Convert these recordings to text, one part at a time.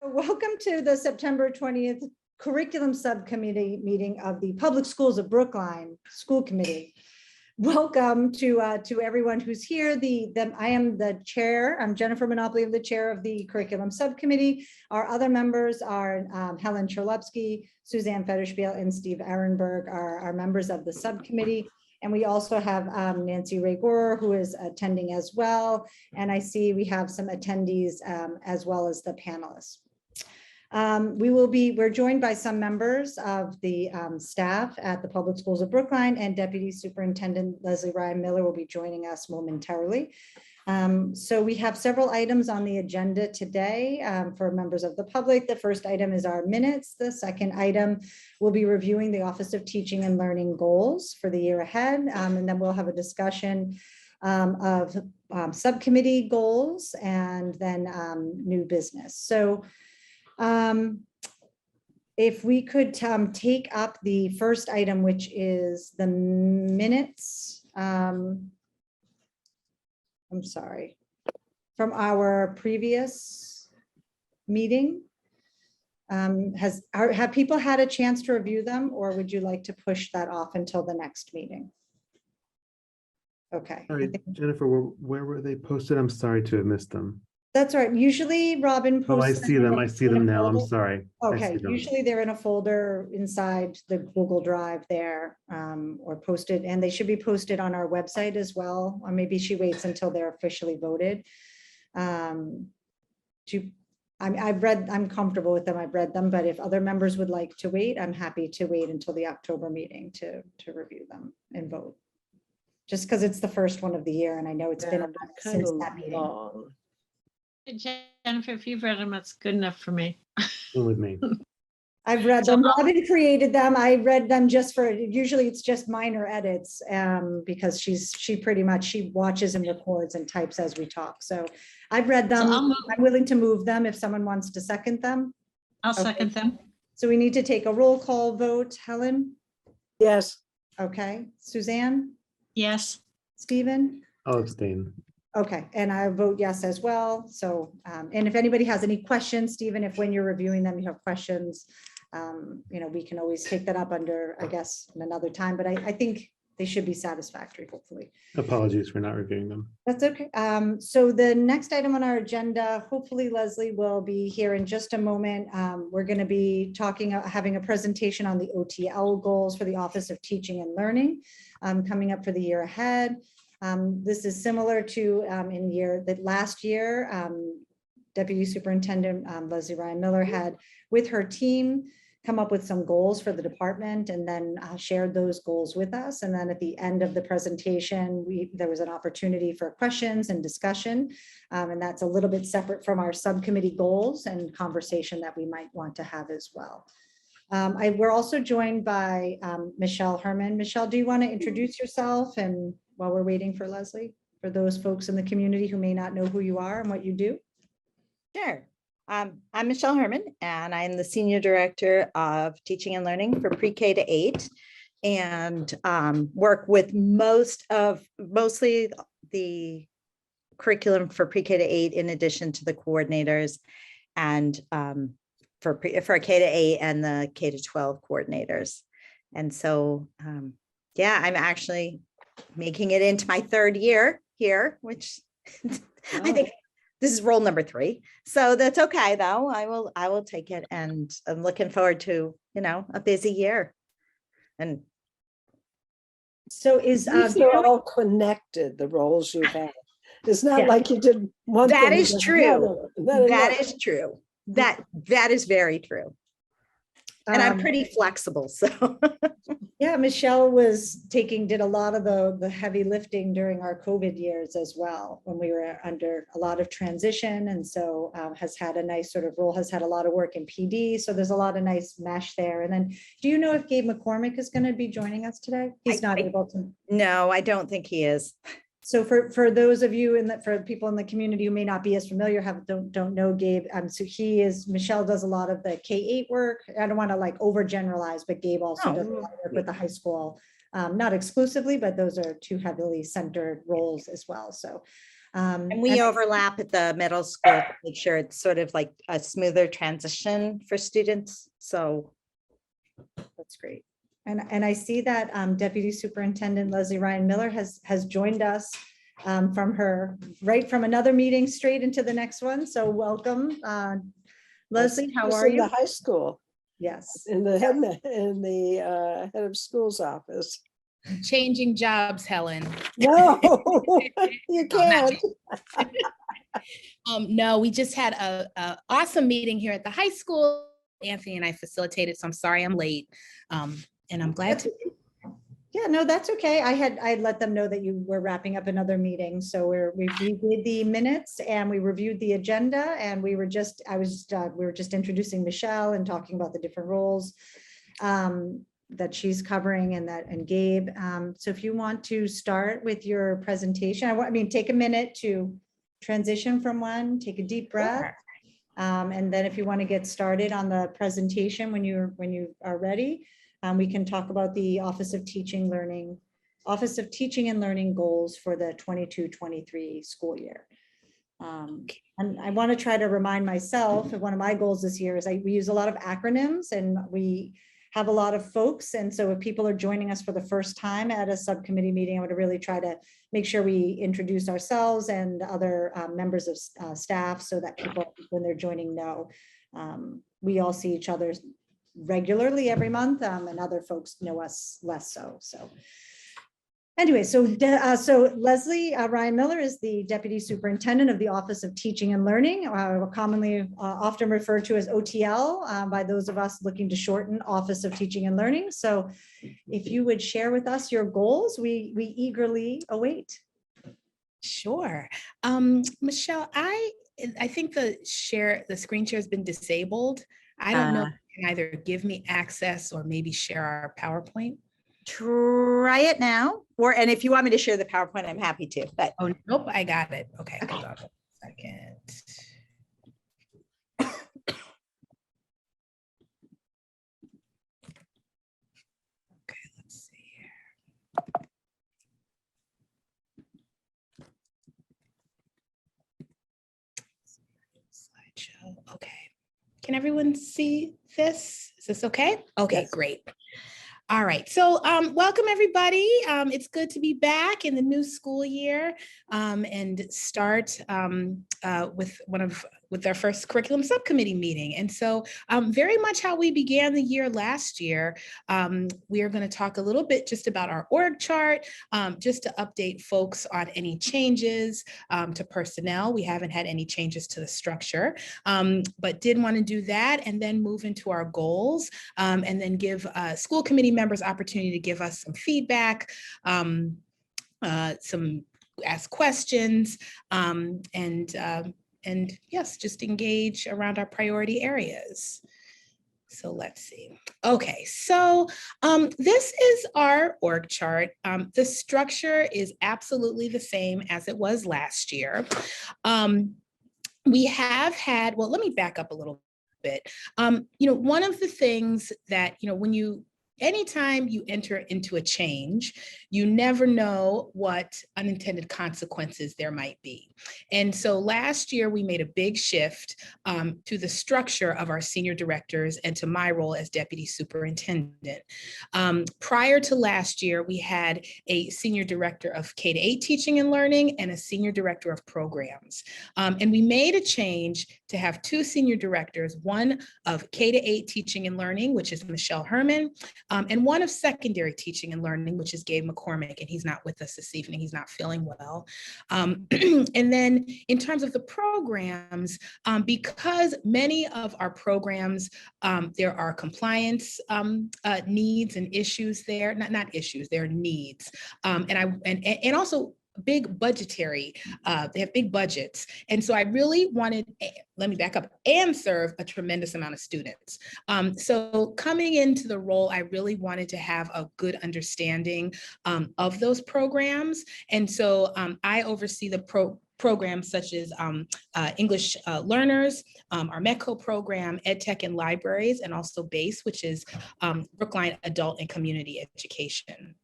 Welcome to the September 20th Curriculum Subcommittee meeting of the Public Schools of Brookline School Committee. Welcome to everyone who's here. I am the chair. I'm Jennifer Monopoly. I'm the chair of the Curriculum Subcommittee. Our other members are Helen Cherlupsky, Suzanne Federspiel, and Steve Ehrenberg are members of the subcommittee. And we also have Nancy Ray-Gorer, who is attending as well. And I see we have some attendees as well as the panelists. We're joined by some members of the staff at the Public Schools of Brookline, and Deputy Superintendent Leslie Ryan Miller will be joining us momentarily. So we have several items on the agenda today for members of the public. The first item is our minutes. The second item will be reviewing the Office of Teaching and Learning goals for the year ahead. And then we'll have a discussion of subcommittee goals and then new business. So if we could take up the first item, which is the minutes. I'm sorry, from our previous meeting. Have people had a chance to review them, or would you like to push that off until the next meeting? Okay. Sorry, Jennifer, where were they posted? I'm sorry to have missed them. That's right. Usually Robin posts. Oh, I see them. I see them now. I'm sorry. Okay. Usually they're in a folder inside the Google Drive there, or posted, and they should be posted on our website as well. Or maybe she waits until they're officially voted. I'm comfortable with them. I've read them, but if other members would like to wait, I'm happy to wait until the October meeting to review them and vote. Just because it's the first one of the year, and I know it's been a month since that meeting. Long. Jennifer, if you've read them, that's good enough for me. With me. I've read them. Robin created them. I read them just for, usually it's just minor edits because she pretty much watches and records and types as we talk. So I've read them. I'm willing to move them if someone wants to second them. I'll second them. So we need to take a roll call vote. Helen? Yes. Okay. Suzanne? Yes. Stephen? I'll abstain. Okay, and I vote yes as well. So, and if anybody has any questions, Stephen, if when you're reviewing them, you have questions, we can always take that up under, I guess, in another time, but I think they should be satisfactory, hopefully. Apologies for not reviewing them. That's okay. So the next item on our agenda, hopefully Leslie will be here in just a moment. We're going to be having a presentation on the OTL goals for the Office of Teaching and Learning coming up for the year ahead. This is similar to last year, Deputy Superintendent Leslie Ryan Miller had with her team come up with some goals for the department and then shared those goals with us. And then at the end of the presentation, there was an opportunity for questions and discussion. And that's a little bit separate from our subcommittee goals and conversation that we might want to have as well. We're also joined by Michelle Herman. Michelle, do you want to introduce yourself and while we're waiting for Leslie, for those folks in the community who may not know who you are and what you do? Sure. I'm Michelle Herman, and I'm the Senior Director of Teaching and Learning for Pre-K to 8, and work with mostly the curriculum for Pre-K to 8, in addition to the coordinators, and for K to 8 and the K to 12 coordinators. And so, yeah, I'm actually making it into my third year here, which I think this is roll number 3. So that's okay though. I will take it, and I'm looking forward to, a busy year. And so they're all connected, the roles you've had. It's not like you did one thing. That is true. That is true. That is very true. And I'm pretty flexible, so. Yeah, Michelle did a lot of the heavy lifting during our COVID years as well, when we were under a lot of transition, and so has had a nice sort of role, has had a lot of work in PD. So there's a lot of nice mesh there. And then, do you know if Gabe McCormick is going to be joining us today? He's not able to. No, I don't think he is. So for those of you for people in the community who may not be as familiar, don't know Gabe, so Michelle does a lot of the K-8 work. I don't want to like overgeneralize, but Gabe also does a lot of work with the high school, not exclusively, but those are two heavily centered roles as well. So And we overlap at the middle school to make sure it's sort of like a smoother transition for students. So That's great. And I see that Deputy Superintendent Leslie Ryan Miller has joined us from another meeting straight into the next one. So welcome. Leslie, how Just are in the you? high school, Yes. in the head of school's office. Changing jobs, Helen. No, you No, not can't. No, we just had a awesome meeting here at the high school. Anthony and I facilitated, so I'm sorry I'm late. And I'm glad to. Yeah, no, that's okay. I had let them know that you were wrapping up another meeting. So we did the minutes and we reviewed the agenda, and we were just introducing Michelle and talking about the different roles that she's covering and Gabe. So if you want to start with your presentation, I mean, take a minute to transition from one, take a deep breath. Sure. And then if you want to get started on the presentation when you are ready, we can talk about the Office of Teaching and Learning goals for the 22-23 school year. And I want to try to remind myself of one of my goals this year is we use a lot of acronyms, and we have a lot of folks. And so if people are joining us for the first time at a subcommittee meeting, I would really try to make sure we introduce ourselves and other members of staff so that people, when they're joining, know. We all see each other regularly every month, and other folks know us less so. So anyway, so Leslie Ryan Miller is the Deputy Superintendent of the Office of Teaching and Learning, commonly often referred to as OTL by those of us looking to shorten Office of Teaching and Learning. So if you would share with us your goals, we eagerly await. Sure. Michelle, I think the screen share has been disabled. I don't know if you can either give me access or maybe share our PowerPoint. try it now. And if you want me to share the PowerPoint, I'm happy to. But Oh, nope, I got it. Okay, hold on a second. Okay, let's see here. Slideshow. Okay. Can everyone see this? Is this okay? Okay, Yes. great. All right, so welcome everybody. It's good to be back in the new school year and start with our first curriculum subcommittee meeting. And so very much how we began the year last year, we are going to talk a little bit just about our org chart, just to update folks on any changes to personnel. We haven't had any changes to the structure, but did want to do that and then move into our goals and then give school committee members opportunity to give us some feedback, ask questions, and yes, just engage around our priority areas. So let's see. Okay, so this is our org chart. The structure is absolutely the same as it was last year. We have had, well, let me back up a little bit. One of the things that, anytime you enter into a change, you never know what unintended consequences there might be. And so last year we made a big shift to the structure of our senior directors and to my role as deputy superintendent. Prior to last year, we had a senior director of K-8 teaching and learning and a senior director of programs. And we made a change to have two senior directors, one of K-8 teaching and learning, which is Michelle Herman, and one of secondary teaching and learning, which is Gabe McCormick, and he's not with us this evening. He's not feeling well. And then in terms of the programs, because many of our programs, there are compliance needs and issues there, not issues, there are needs. And also big budgetary, they have big budgets. And so I really wanted, let me back up, and serve a tremendous amount of students. So coming into the role, I really wanted to have a good understanding of those programs. And so I oversee the programs such as English learners, our METCO program, EdTech and libraries, and also BASE, which is Brookline Adult and Community Education.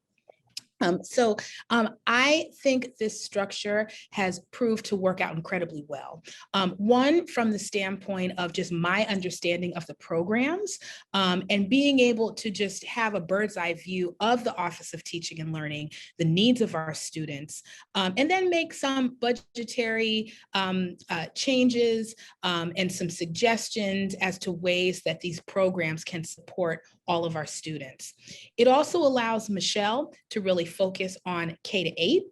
I think this structure has proved to work out incredibly well. One, from the standpoint of just my understanding of the programs and being able to just have a bird's eye view of the Office of Teaching and Learning, the needs of our students, and then make some budgetary changes and some suggestions as to ways that these programs can support all of our students. It also allows Michelle to really focus on K-8.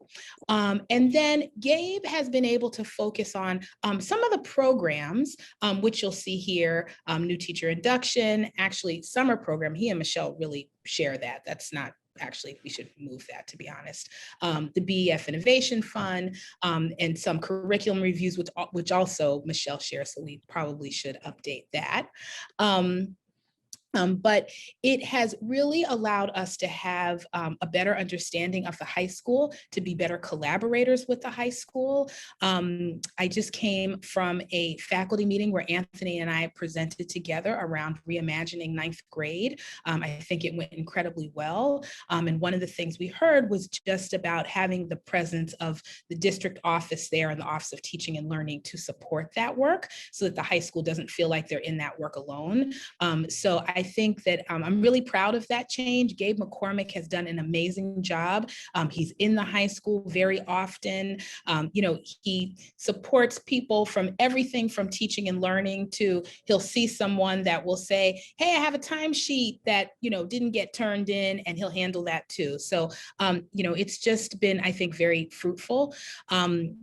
And then Gabe has been able to focus on some of the programs, which you'll see here, new teacher induction, actually summer program. He and Michelle really share that. That's not actually, we should move that, to be honest. The BEF Innovation Fund and some curriculum reviews, which also Michelle shares, so we probably should update that. But it has really allowed us to have a better understanding of the high school, to be better collaborators with the high school. I just came from a faculty meeting where Anthony and I presented together around reimagining ninth grade. I think it went incredibly well. And one of the things we heard was just about having the presence of the district office there and the Office of Teaching and Learning to support that work so that the high school doesn't feel like they're in that work alone. So I think that I'm really proud of that change. Gabe McCormick has done an amazing job. He's in the high school very often. You know, he supports people from everything from teaching and learning to, he'll see someone that will say, hey, I have a timesheet that, you know, didn't get turned in, and he'll handle that too. So, you know, it's just been, I think, very fruitful. And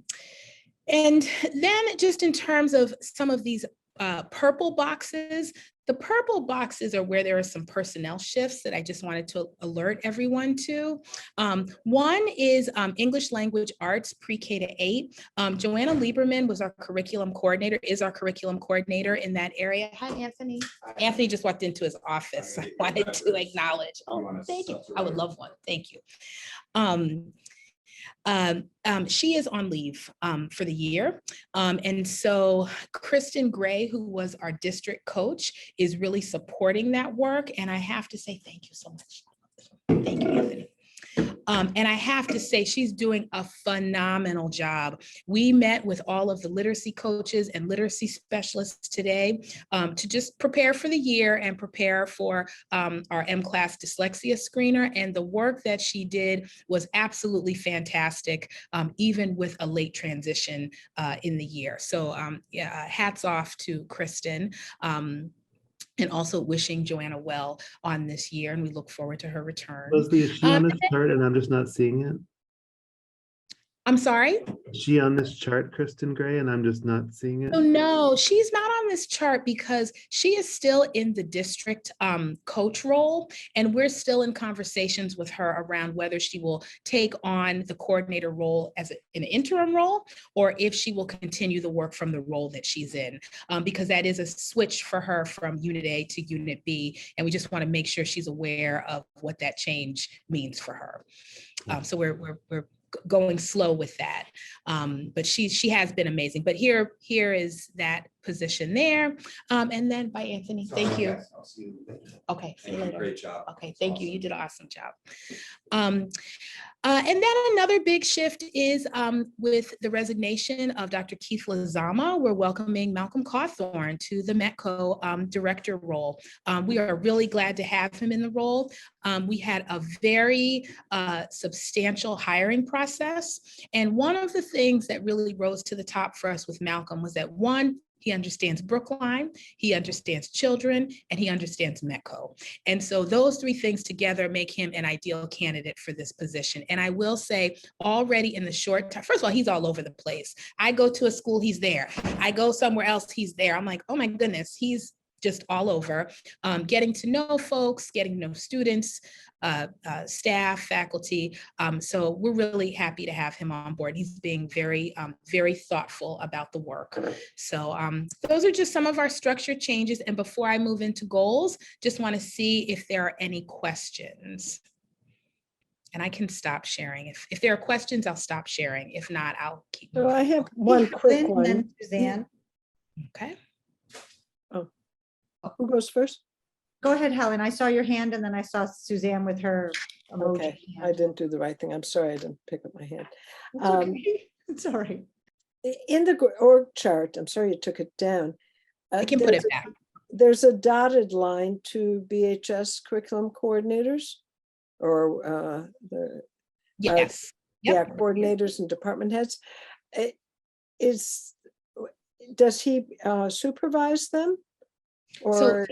then just in terms of some of these purple boxes, the purple boxes are where there are some personnel shifts that I just wanted to alert everyone to. One is English Language Arts pre-K to 8. Joanna Lieberman was our curriculum coordinator, is our curriculum coordinator in that area. Hi, Anthony. Anthony just walked into his office. I wanted to acknowledge. Oh, thank you. I would love one. Thank you. She is on leave for the year. And so Kristen Gray, who was our district coach, is really supporting that work. And I have to say, thank you so much. Thank you, Anthony. And I have to say, she's doing a phenomenal job. We met with all of the literacy coaches and literacy specialists today to just prepare for the year and prepare for our M-Class Dyslexia Screener. And the work that she did was absolutely fantastic, even with a late transition in the year. So yeah, hats off to Kristen. And also wishing Joanna well on this year, and we look forward to her return. Leslie, is she on this chart and I'm just not seeing it? I'm sorry? Is she on this chart, Kristen Gray, and I'm just not seeing it? Oh, no, she's not on this chart because she is still in the district coach role, and we're still in conversations with her around whether she will take on the coordinator role as an interim role, or if she will continue the work from the role that she's in, because that is a switch for her from Unit A to Unit B, and we just want to make sure she's aware of what that change means for her. So we're going slow with that, but she has been amazing. But here is that position there, and then by Anthony. Thank you. I'll see you later. Okay, see you later. Great job. Okay, thank you. You did an awesome job. And then another big shift is with the resignation of Dr. Keith Lazama. We're welcoming Malcolm Cawthorn to the METCO director role. We are really glad to have him in the role. We had a very substantial hiring process. And one of the things that really rose to the top for us with Malcolm was that, one, he understands Brookline, he understands children, and he understands METCO. And so those three things together make him an ideal candidate for this position. And I will say already in the short time, first of all, he's all over the place. I go to a school, he's there. I go somewhere else, he's there. I'm like, oh my goodness, he's just all over, getting to know folks, getting to know students, staff, faculty. So we're really happy to have him on board. He's being very, very thoughtful about the work. So those are just some of our structure changes. And before I move into goals, just want to see if there are any questions. And I can stop sharing. If there are questions, I'll stop sharing. If not, I'll keep So moving. I have one quick Lynn, then one. Suzanne. Okay. Who goes first? Go ahead, Helen. I saw your hand and then I saw Suzanne with her emoji. Okay, I hand. didn't do the right thing. I'm sorry, I didn't pick up my hand. It's okay. It's all right. In the org chart, I'm sorry you took it down. I can put it there's a- back. There's a dotted line to BHS curriculum coordinators or the Yes. yeah, Yep. coordinators and department heads. Does he supervise them? So Or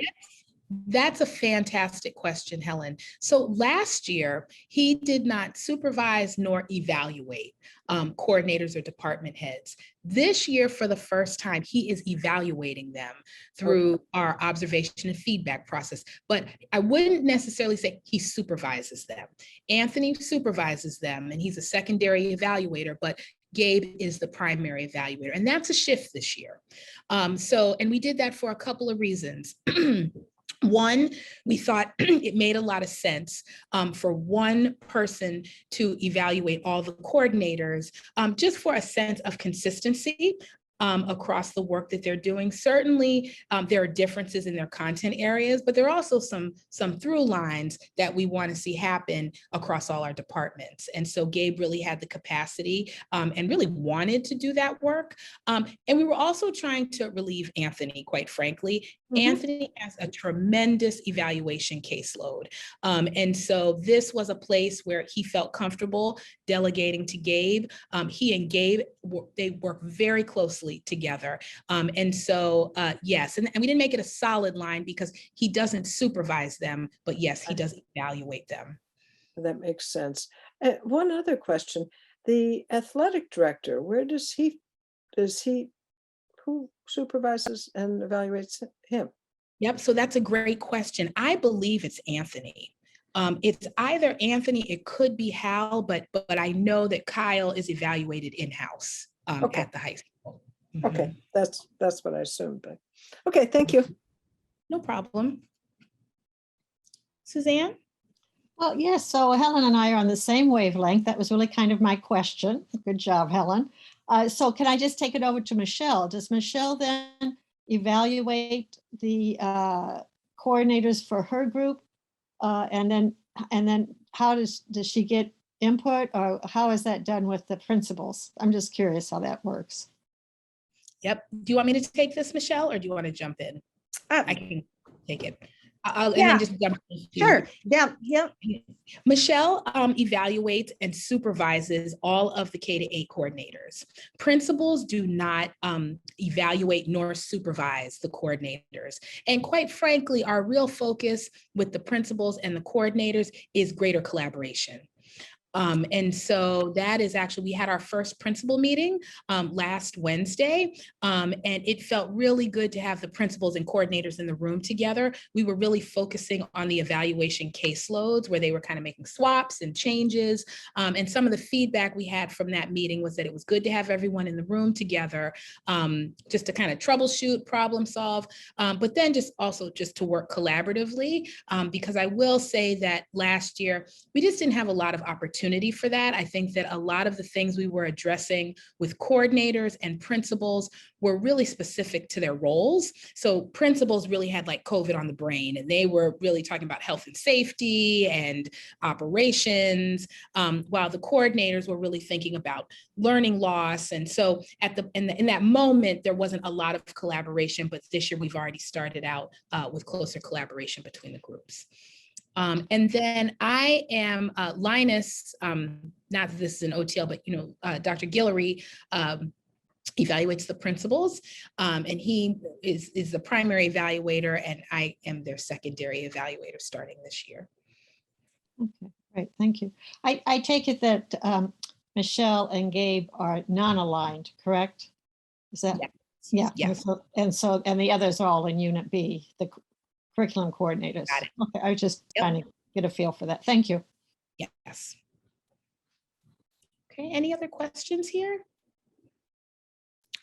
that's a fantastic question, Helen. So last year, he did not supervise nor evaluate coordinators or department heads. This year, for the first time, he is evaluating them through our observation and feedback process. But I wouldn't necessarily say he supervises them. Anthony supervises them, and he's a secondary evaluator, but Gabe is the primary evaluator. And that's a shift this year. And we did that for a couple of reasons. One, we thought it made a lot of sense for one person to evaluate all the coordinators, just for a sense of consistency across the work that they're doing. Certainly, there are differences in their content areas, but there are also some through lines that we want to see happen across all our departments. And so Gabe really had the capacity and really wanted to do that work. And we were also trying to relieve Anthony, quite frankly. Anthony has a tremendous evaluation caseload. And so this was a place where he felt comfortable delegating to Gabe. He and Gabe, they work very closely together. And so, yes, and we didn't make it a solid line because he doesn't supervise them, but yes, he does evaluate them. that makes sense. One other question, the athletic director, who supervises and evaluates him? Yep, so that's a great question. I believe it's Anthony. It's either Anthony, it could be Hal, but I know that Kyle is evaluated in-house Okay. at the high school. Okay, that's what I assumed, but, okay, thank you. No problem. Suzanne? Well, yes, so Helen and I are on the same wavelength. That was really kind of my question. Good job, Helen. So can I just take it over to Michelle? Does Michelle then evaluate the coordinators for her group? And then how does she get input, or how is that done with the principals? I'm just curious how that works. Yep. Do you want me to take this, Michelle, or do you want to jump in? I can take it. And Yeah. then just jump in. Sure. Yeah. Michelle evaluates and supervises all of the K-8 coordinators. Principals do not evaluate nor supervise the coordinators. And quite frankly, our real focus with the principals and the coordinators is greater collaboration. And so that is actually, we had our first principal meeting last Wednesday, and it felt really good to have the principals and coordinators in the room together. We were really focusing on the evaluation caseloads where they were kind of making swaps and changes. And some of the feedback we had from that meeting was that it was good to have everyone in the room together, just to kind of troubleshoot, problem solve, but then just to work collaboratively, because I will say that last year, we just didn't have a lot of opportunity for that. I think that a lot of the things we were addressing with coordinators and principals were really specific to their roles. So principals really had like COVID on the brain, and they were really talking about health and safety and operations, while the coordinators were really thinking about learning loss. And so in that moment, there wasn't a lot of collaboration, but this year we've already started out with closer collaboration between the groups. And then I am Linus, not that this is an OTL, but Dr. Guillory evaluates the principals, and he is the primary evaluator, and I am their secondary evaluator starting this year. Okay, great, thank you. I take it that Michelle and Gabe are non-aligned, correct? Is that? Yeah. Yeah. And the others are all in Unit B, the curriculum coordinators. Got it. Okay, I was just trying to get a feel for that. Thank you. Yes. Okay, any other questions here?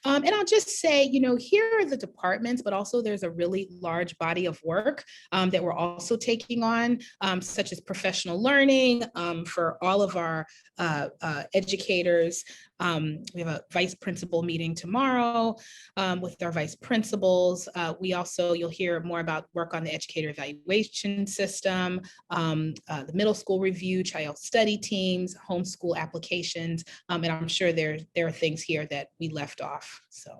And I'll just say, here are the departments, but also there's a really large body of work that we're also taking on, such as professional learning for all of our educators. We have a vice principal meeting tomorrow with our vice principals. You'll hear more about work on the educator evaluation system, the middle school review, child study teams, homeschool applications, and I'm sure there are things here that we left off. So,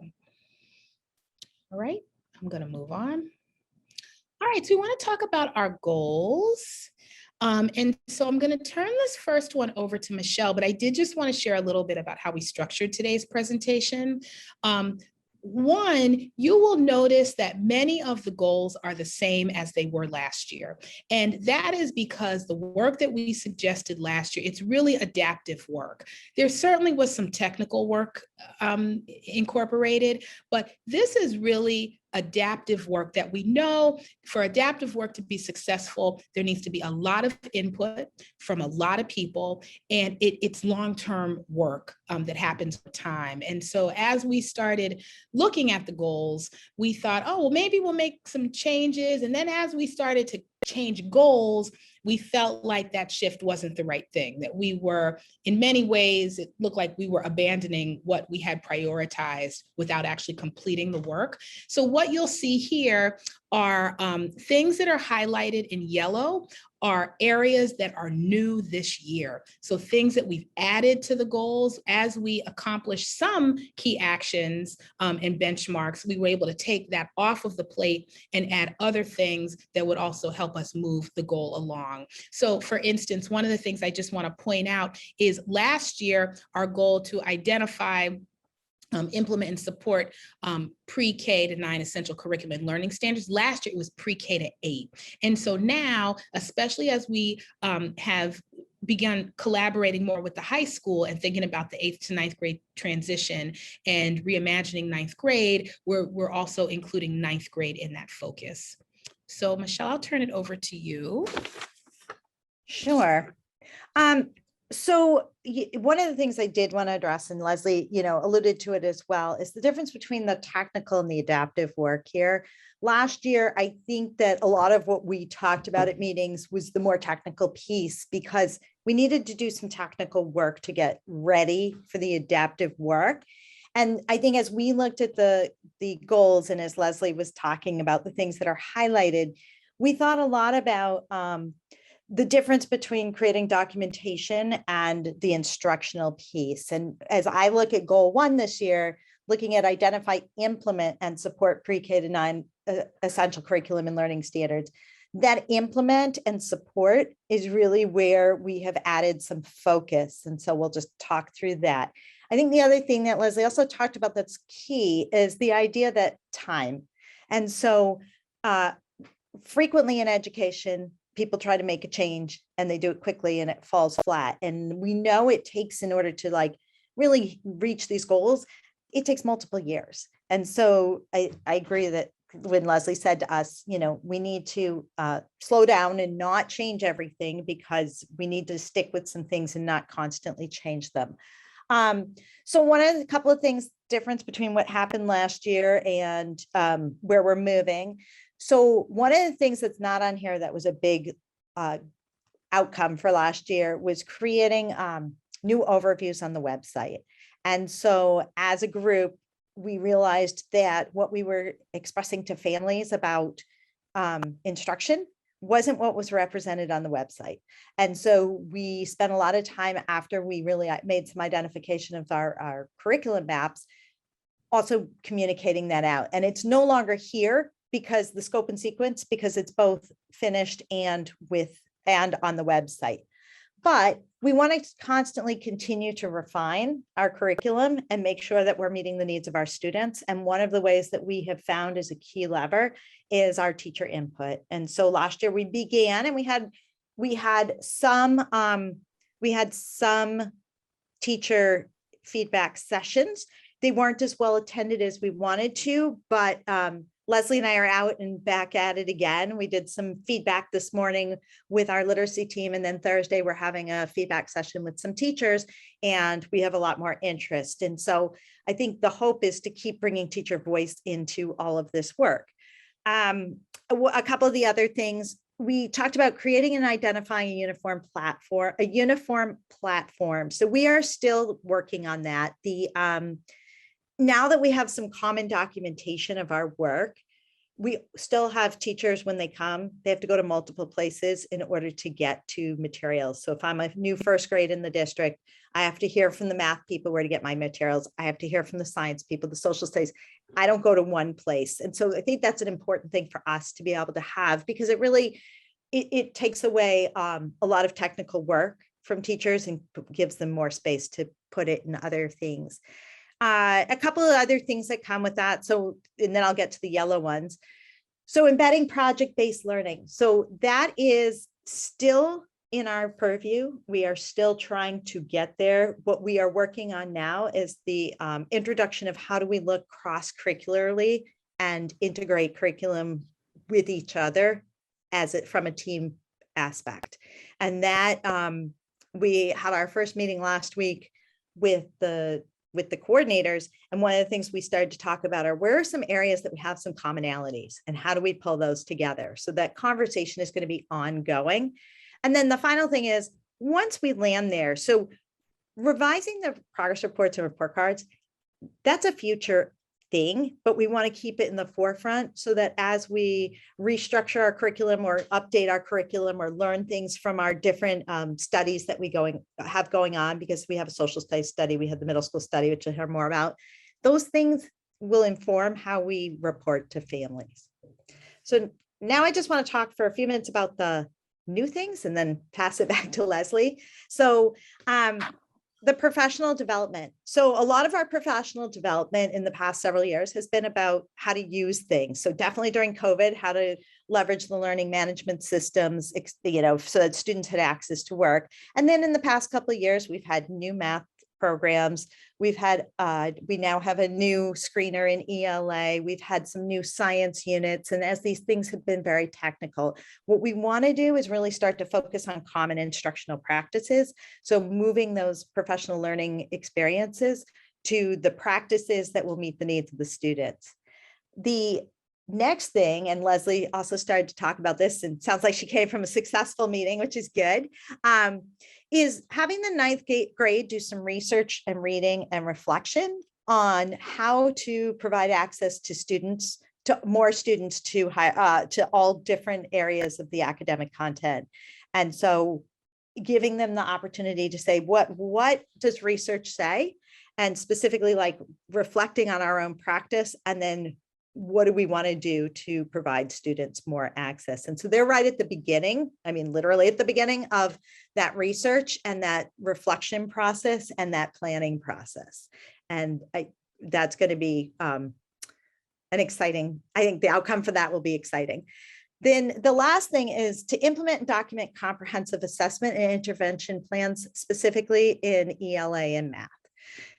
all right, I'm going to move on. All right, so we want to talk about our goals. And so I'm going to turn this first one over to Michelle, but I did just want to share a little bit about how we structured today's presentation. One, you will notice that many of the goals are the same as they were last year. And that is because the work that we suggested last year, it's really adaptive work. There certainly was some technical work incorporated, but this is really adaptive work that we know for adaptive work to be successful, there needs to be a lot of input from a lot of people, and it's long-term work that happens over time. And so as we started looking at the goals, we thought, oh, well, maybe we'll make some changes. And then as we started to change goals, we felt like that shift wasn't the right thing, that we were, in many ways, it looked like we were abandoning what we had prioritized without actually completing the work. So what you'll see here are things that are highlighted in yellow are areas that are new this year. So things that we've added to the goals as we accomplish some key actions and benchmarks, we were able to take that off of the plate and add other things that would also help us move the goal along. So for instance, one of the things I just want to point out is last year, our goal to identify implement and support pre-K to 9 essential curriculum and learning standards. Last year, it was pre-K to 8. And so now, especially as we have begun collaborating more with the high school and thinking about the 8th to 9th grade transition and reimagining 9th grade, we're also including 9th grade in that focus. So Michelle, I'll turn it over to you. Sure. So one of the things I did want to address, and Leslie, alluded to it as well, is the difference between the technical and the adaptive work here. Last year, I think that a lot of what we talked about at meetings was the more technical piece because we needed to do some technical work to get ready for the adaptive work. And I think as we looked at the goals, and as Leslie was talking about the things that are highlighted, we thought a lot about the difference between creating documentation and the instructional piece. And as I look at goal 1 this year, looking at identify, implement, and support pre-K to 9 essential curriculum and learning standards, that implement and support is really where we have added some focus. And so we'll just talk through that. I think the other thing that Leslie also talked about that's key is the idea that time. And so frequently in education, people try to make a change and they do it quickly and it falls flat. And we know it takes, in order to really reach these goals, it takes multiple years. And so I agree that when Leslie said to us, we need to slow down and not change everything because we need to stick with some things and not constantly change them. So a couple of things, difference between what happened last year and where we're moving. So one of the things that's not on here that was a big outcome for last year was creating new overviews on the website. And so as a group, we realized that what we were expressing to families about instruction wasn't what was represented on the website. And so we spent a lot of time after we really made some identification of our curriculum maps, also communicating that out. And it's no longer here because the scope and sequence, because it's both finished and on the website. But we want to constantly continue to refine our curriculum and make sure that we're meeting the needs of our students. And one of the ways that we have found is a key lever is our teacher input. And so last year we began, and we had some teacher feedback sessions. They weren't as well attended as we wanted to, but Leslie and I are out and back at it again. We did some feedback this morning with our literacy team, and then Thursday we're having a feedback session with some teachers, and we have a lot more interest. And so I think the hope is to keep bringing teacher voice into all of this work. A couple of the other things, we talked about creating and identifying a uniform platform. So we are still working on that. Now that we have some common documentation of our work, we still have teachers when they come, they have to go to multiple places in order to get to materials. So if I'm a new first grade in the district, I have to hear from the math people where to get my materials. I have to hear from the science people, the social studies. I don't go to one place. And so I think that's an important thing for us to be able to have, because it really, it takes away a lot of technical work from teachers and gives them more space to put it in other things. A couple of other things that come with that. So, and then I'll get to the yellow ones. So embedding project-based learning. So that is still in our purview. We are still trying to get there. What we are working on now is the introduction of how do we look cross-curricularly and integrate curriculum with each other as it from a team aspect. And that we had our first meeting last week with the coordinators. And one of the things we started to talk about are where are some areas that we have some commonalities and how do we pull those together? So that conversation is going to be ongoing. And then the final thing is once we land there, so revising the progress reports and report cards, that's a future thing, but we want to keep it in the forefront so that as we restructure our curriculum or update our curriculum or learn things from our different studies that we have going on, because we have a social studies study, we have the middle school study, which you'll hear more about, those things will inform how we report to families. So now I just want to talk for a few minutes about the new things and then pass it back to Leslie. So the professional development. So a lot of our professional development in the past several years has been about how to use things. So definitely during COVID, how to leverage the learning management systems, so that students had access to work. And then in the past couple of years, we've had new math programs. We've had, we now have a new screener in ELA. We've had some new science units. And as these things have been very technical, what we want to do is really start to focus on common instructional practices. So moving those professional learning experiences to the practices that will meet the needs of the students. The next thing, and Leslie also started to talk about this, and sounds like she came from a successful meeting, which is good, is having the ninth grade do some research and reading and reflection on how to provide access to students, to more students to all different areas of the academic content. And so giving them the opportunity to say, what does research say? And specifically like reflecting on our own practice, and then what do we want to do to provide students more access? And so they're right at the beginning, I mean, literally at the beginning of that research and that reflection process and that planning process. And that's going to be an exciting, I think the outcome for that will be exciting. Then the last thing is to implement and document comprehensive assessment and intervention plans, specifically in ELA and math.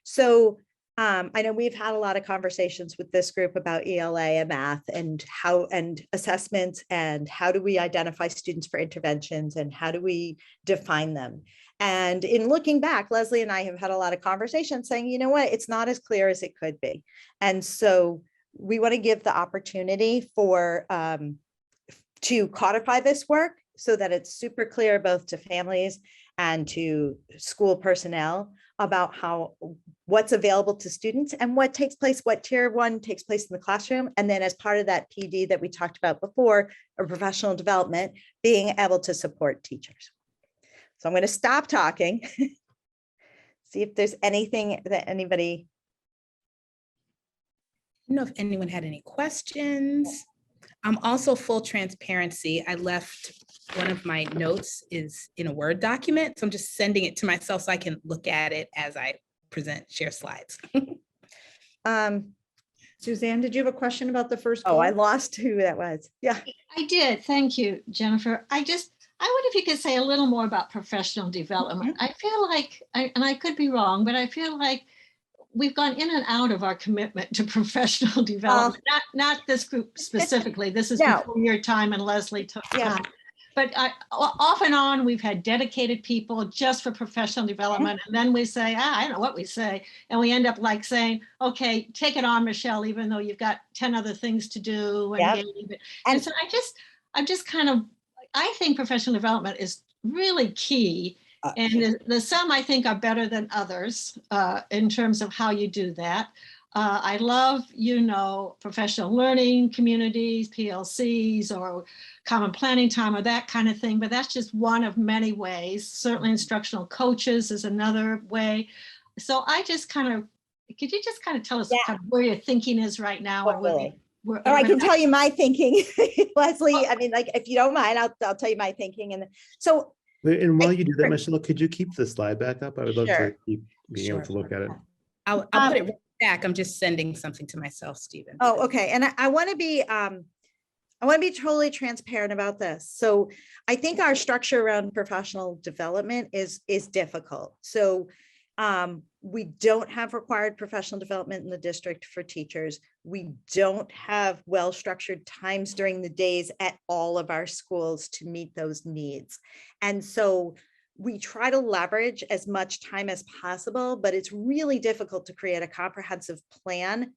So I know we've had a lot of conversations with this group about ELA and math and assessments and how do we identify students for interventions and how do we define them. And in looking back, Leslie and I have had a lot of conversations saying, you know what, it's not as clear as it could be. And so we want to give the opportunity for to codify this work so that it's super clear both to families and to school personnel about what's available to students and what takes place, what tier one takes place in the classroom. And then as part of that PD that we talked about before, or professional development, being able to support teachers. So I'm going to stop talking. See if there's anything that anybody. I don't know if anyone had any questions. Also, full transparency, I left one of my notes is in a Word document. So I'm just sending it to myself so I can look at it as I share slides. Suzanne, did you have a question about the first? Oh, I lost who that was. Yeah. I did. Thank you, Jennifer. I wonder if you could say a little more about professional development. I feel like, and I could be wrong, but I feel like we've gone in and out of our commitment to professional development, not this group specifically. This is before your time and Leslie took time. But off and on, we've had dedicated people just for professional development. And then we say, I don't know what we say. And we end up like saying, okay, take it on, Michelle, even though you've got 10 other things to do. And so I'm just kind of, I think professional development is really key. And some I think are better than others in terms of how you do that. I love, professional learning communities, PLCs, or common planning time, or that kind of thing. But that's just one of many ways. Certainly instructional coaches is another way. So could you just kind of tell us kind of where your thinking is right now? Totally. Or I can tell you my thinking, Leslie. I mean, like, if you don't mind, I'll tell you my thinking. And so, And while you do that, Michelle, could you keep the slide back up? I would love Sure. to keep being able to look at it. I'll put it right back. I'm just sending something to myself, Stephen. Oh, okay. And I want to be totally transparent about this. So I think our structure around professional development is difficult. So we don't have required professional development in the district for teachers. We don't have well-structured times during the days at all of our schools to meet those needs. And so we try to leverage as much time as possible, but it's really difficult to create a comprehensive plan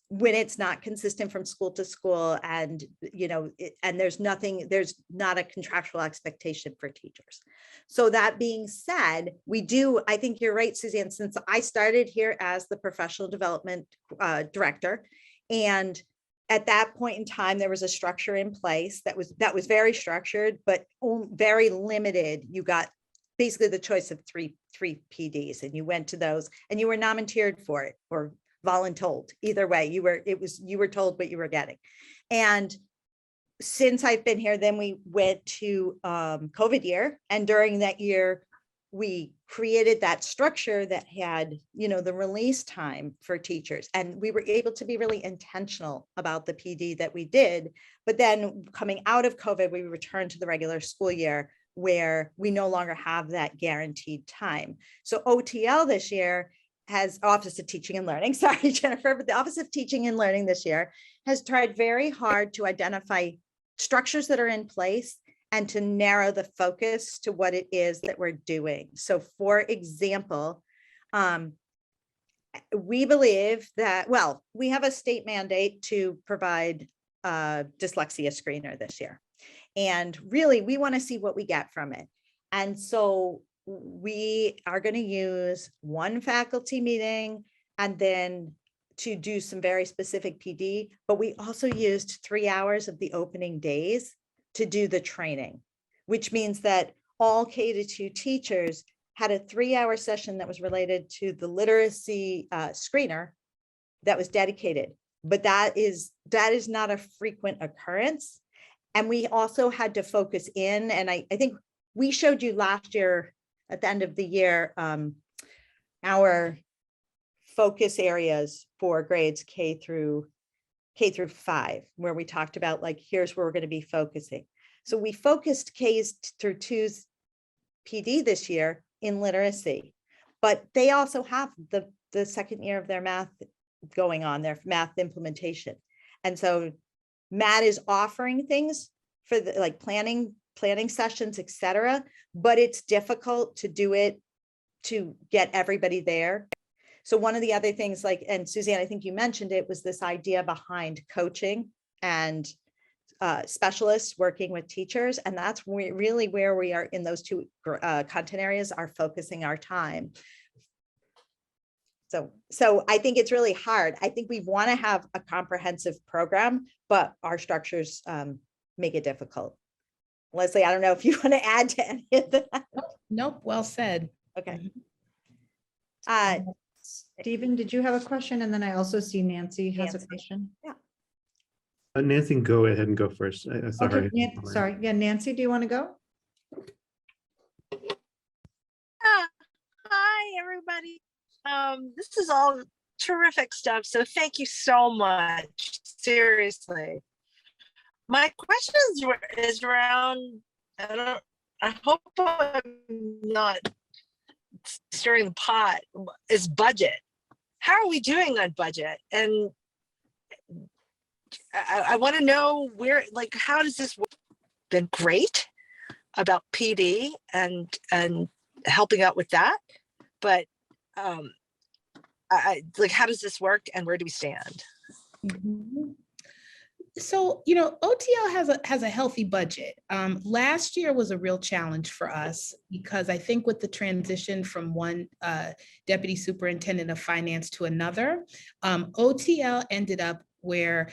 when it's not consistent from school to school, and and there's not a contractual expectation for teachers. So that being said, I think you're right, Suzanne, since I started here as the professional development director, and at that point in time, there was a structure in place that was very structured, but very limited. You got basically the choice of three PDs, and you went to those, and you were nominated for it or voluntold. Either way, you were told what you were getting. And since I've been here, then we went to COVID year, and during that year, we created that structure that had, the release time for teachers. And we were able to be really intentional about the PD that we did. But then coming out of COVID, we returned to the regular school year where we no longer have that guaranteed time. So OTL this year has Office of Teaching and Learning, sorry, Jennifer, but the Office of Teaching and Learning this year has tried very hard to identify structures that are in place and to narrow the focus to what it is that we're doing. So for example, we believe that, we have a state mandate to provide a Dyslexia Screener this year. And really, we want to see what we get from it. And so we are going to use one faculty meeting and then to do some very specific PD, but we also used 3 hours of the opening days to do the training, which means that all K-2 teachers had a 3-hour session that was related to the literacy screener that was dedicated, but that is not a frequent occurrence. And we also had to focus in, and I think we showed you last year at the end of the year, our focus areas for grades K through 5, where we talked about here's where we're going to be focusing. So we focused Ks through 2's PD this year in literacy, but they also have the second year of their math going on, their math implementation. And so Matt is offering things for the planning sessions, etc., but it's difficult to do it to get everybody there. So one of the other things, and Suzanne, I think you mentioned it, was this idea behind coaching and specialists working with teachers. And that's really where we are in those two content areas are focusing our time. So I think it's really hard. I think we want to have a comprehensive program, but our structures make it difficult. Leslie, I don't know if you want to add to any of that. Nope, well said. Okay. Stephen, did you have a question? And then I also see Nancy has a Nancy. question. Yeah. Nancy, go ahead and go first. Sorry. Okay, sorry. Yeah, Nancy, do you want to go? Hi, everybody. This is all terrific stuff. So thank you so much. Seriously. My question is around, I hope I'm not stirring the pot, is budget. How are we doing on budget? And I want to know where, how does this work? Been great about PD and helping out with that, but how does this work and where do we stand? So, OTL has a healthy budget. Last year was a real challenge for us because I think with the transition from one deputy superintendent of finance to another, OTL ended up where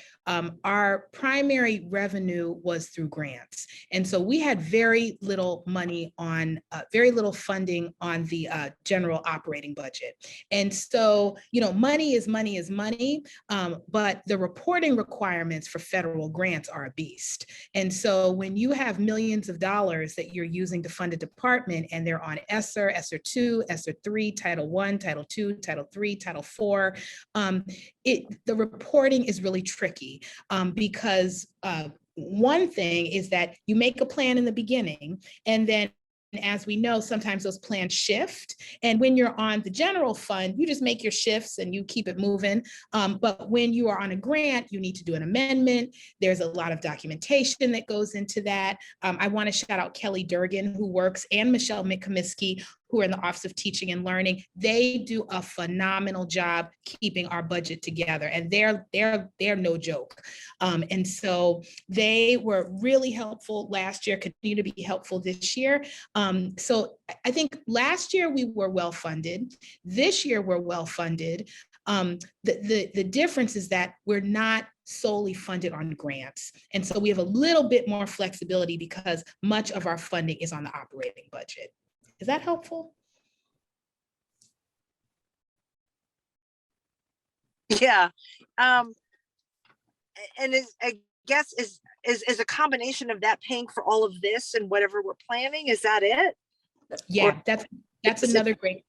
our primary revenue was through grants. And so we had very little money on, very little funding on the general operating budget. And so, money is money, but the reporting requirements for federal grants are a beast. And so when you have millions of dollars that you're using to fund a department and they're on ESSER, ESSER 2, ESSER 3, Title I, Title II, Title III, Title IV, the reporting is really tricky because one thing is that you make a plan in the beginning, and then as we know, sometimes those plans shift. And when you're on the general fund, you just make your shifts and you keep it moving. But when you are on a grant, you need to do an amendment. There's a lot of documentation that goes into that. I want to shout out Kelly Durgan, who works, and Michelle McComiskey, who are in the Office of Teaching and Learning. They do a phenomenal job keeping our budget together, and they're no joke. And so they were really helpful last year, continue to be helpful this year. So I think last year we were well-funded. This year we're well-funded. The difference is that we're not solely funded on grants. And so we have a little bit more flexibility because much of our funding is on the operating budget. Is that helpful? Yeah. And I guess is a combination of that paying for all of this and whatever we're planning? Is that it? Yeah, that's another great.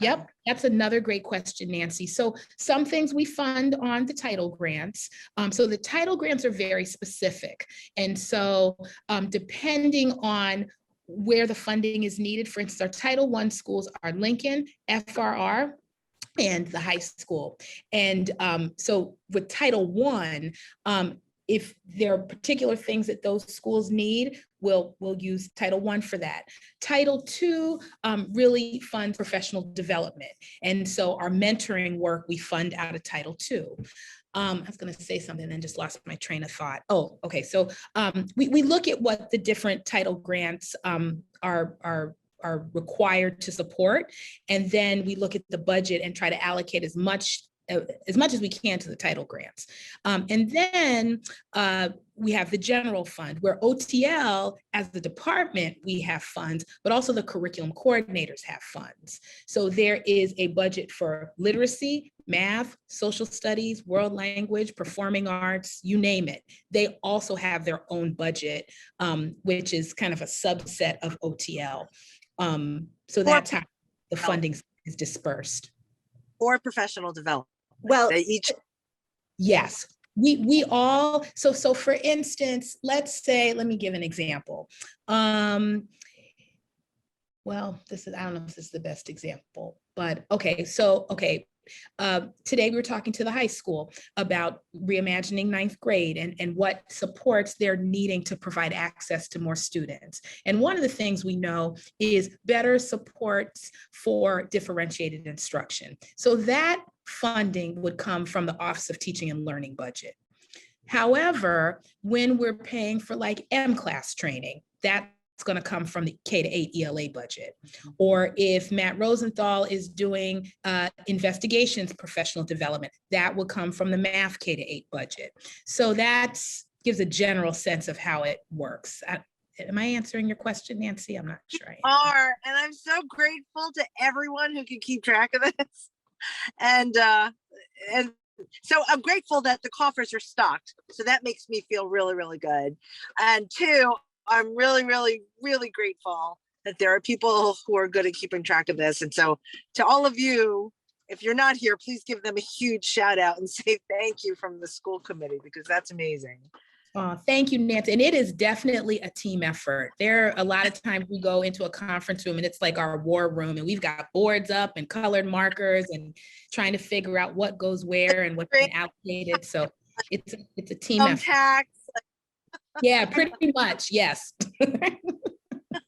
Yep, that's another great question, Nancy. So some things we fund on the title grants. So the title grants are very specific. And so depending on where the funding is needed, for instance, our Title I schools are Lincoln, FRR, and the high school. And so with Title I, if there are particular things that those schools need, we'll use Title I for that. Title II really funds professional development. And so our mentoring work, we fund out of Title II. I was going to say something and then just lost my train of thought. Oh, okay. So we look at what the different title grants are required to support. And then we look at the budget and try to allocate as much as we can to the title grants. And then we have the general fund, where OTL, as the department, we have funds, but also the curriculum coordinators have funds. So there is a budget for literacy, math, social studies, world language, performing arts, you name it. They also have their own budget, which is kind of a subset of OTL. So that's how the funding is dispersed. Or professional development. Well, They each. Yes, we all, so for instance, let's say, let me give an example. Well, I don't know if this is the best example, but okay, today we were talking to the high school about reimagining ninth grade and what supports they're needing to provide access to more students. And one of the things we know is better supports for differentiated instruction. So that funding would come from the Office of Teaching and Learning budget. However, when we're paying for like M-class training, that's going to come from the K-8 ELA budget. Or if Matt Rosenthal is doing investigations professional development, that will come from the math K-8 budget. So that gives a general sense of how it works. Am I answering your question, Nancy? I'm not sure I am. And I'm so grateful to everyone who can keep track of this. And so I'm grateful that the coffers are stocked. So that makes me feel really, really good. And two, I'm really, really, really grateful that there are people who are good at keeping track of this. And so to all of you, if you're not here, please give them a huge shout out and say thank you from the school committee, because that's amazing. Thank you, Nancy. And it is definitely a team effort. There are a lot of times we go into a conference room and it's like our war room, and we've got boards up and colored markers and trying to figure out what goes where and what's been allocated. So it's a team effort. Yeah, pretty much. Yes. and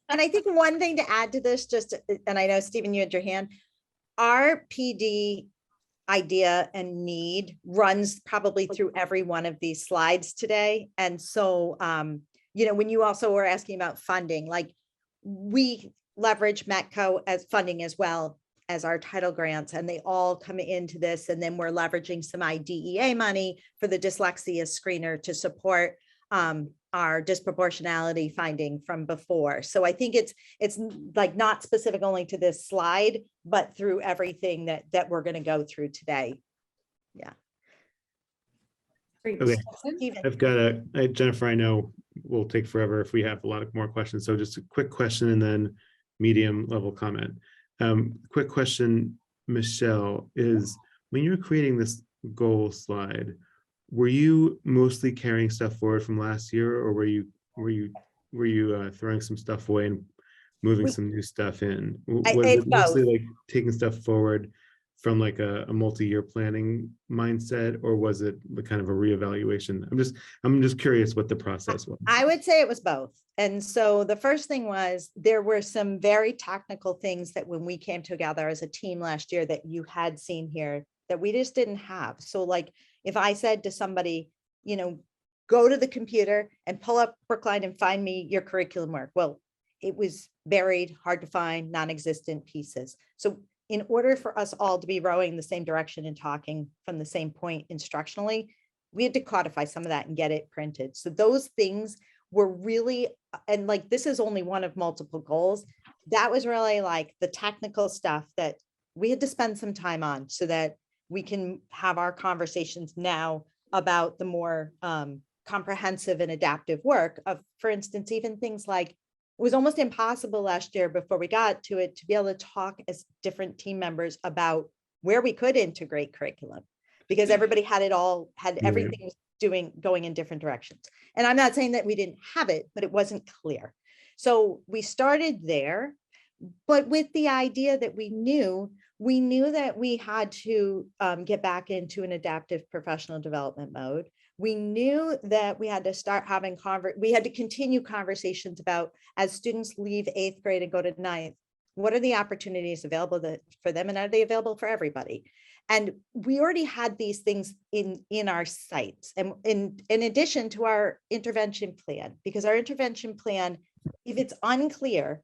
I think one thing to add to this, and I know, Stephen, you had your hand, our PD idea and need runs probably through every one of these slides today. And so, you know, when you also were asking about funding, like we leverage METCO as funding as well as our title grants, and they all come into this. And then we're leveraging some IDEA money for the Dyslexia Screener to support our disproportionality finding from before. So I think it's like not specific only to this slide, but through everything that we're going to go through today. Yeah. Great. Okay. Stephen? I've got Jennifer, I know we'll take forever if we have a lot of more questions. So just a quick question and then medium level comment. Quick question, Michelle, is when you're creating this goal slide, were you mostly carrying stuff forward from last year, or were you throwing some stuff away and moving some new stuff in? Was it's it mostly both. like taking stuff forward from like a multi-year planning mindset, or was it the kind of a reevaluation? I'm just curious what the process was. I would say it was both. And so the first thing was there were some very technical things that when we came together as a team last year that you had seen here that we just didn't have. So like if I said to somebody, you know, go to the computer and pull up Brookline and find me your curriculum work. Well, it was buried, hard to find, non-existent pieces. So in order for us all to be rowing the same direction and talking from the same point instructionally, we had to codify some of that and get it printed. So those things were really, and like, this is only one of multiple goals. That was really like the technical stuff that we had to spend some time on so that we can have our conversations now about the more comprehensive and adaptive work of, for instance, even things like, it was almost impossible last year before we got to it to be able to talk as different team members about where we could integrate curriculum, because everybody had it all, had everything was going in different directions. And I'm not saying that we didn't have it, but it wasn't clear. So we started there, but with the idea that we knew that we had to get back into an adaptive professional development mode. We knew that we had to start having we had to continue conversations about, as students leave 8th grade and go to 9th, what are the opportunities available for them, and are they available for everybody? And we already had these things in our sights, and in addition to our intervention plan, because our intervention plan, if it's unclear,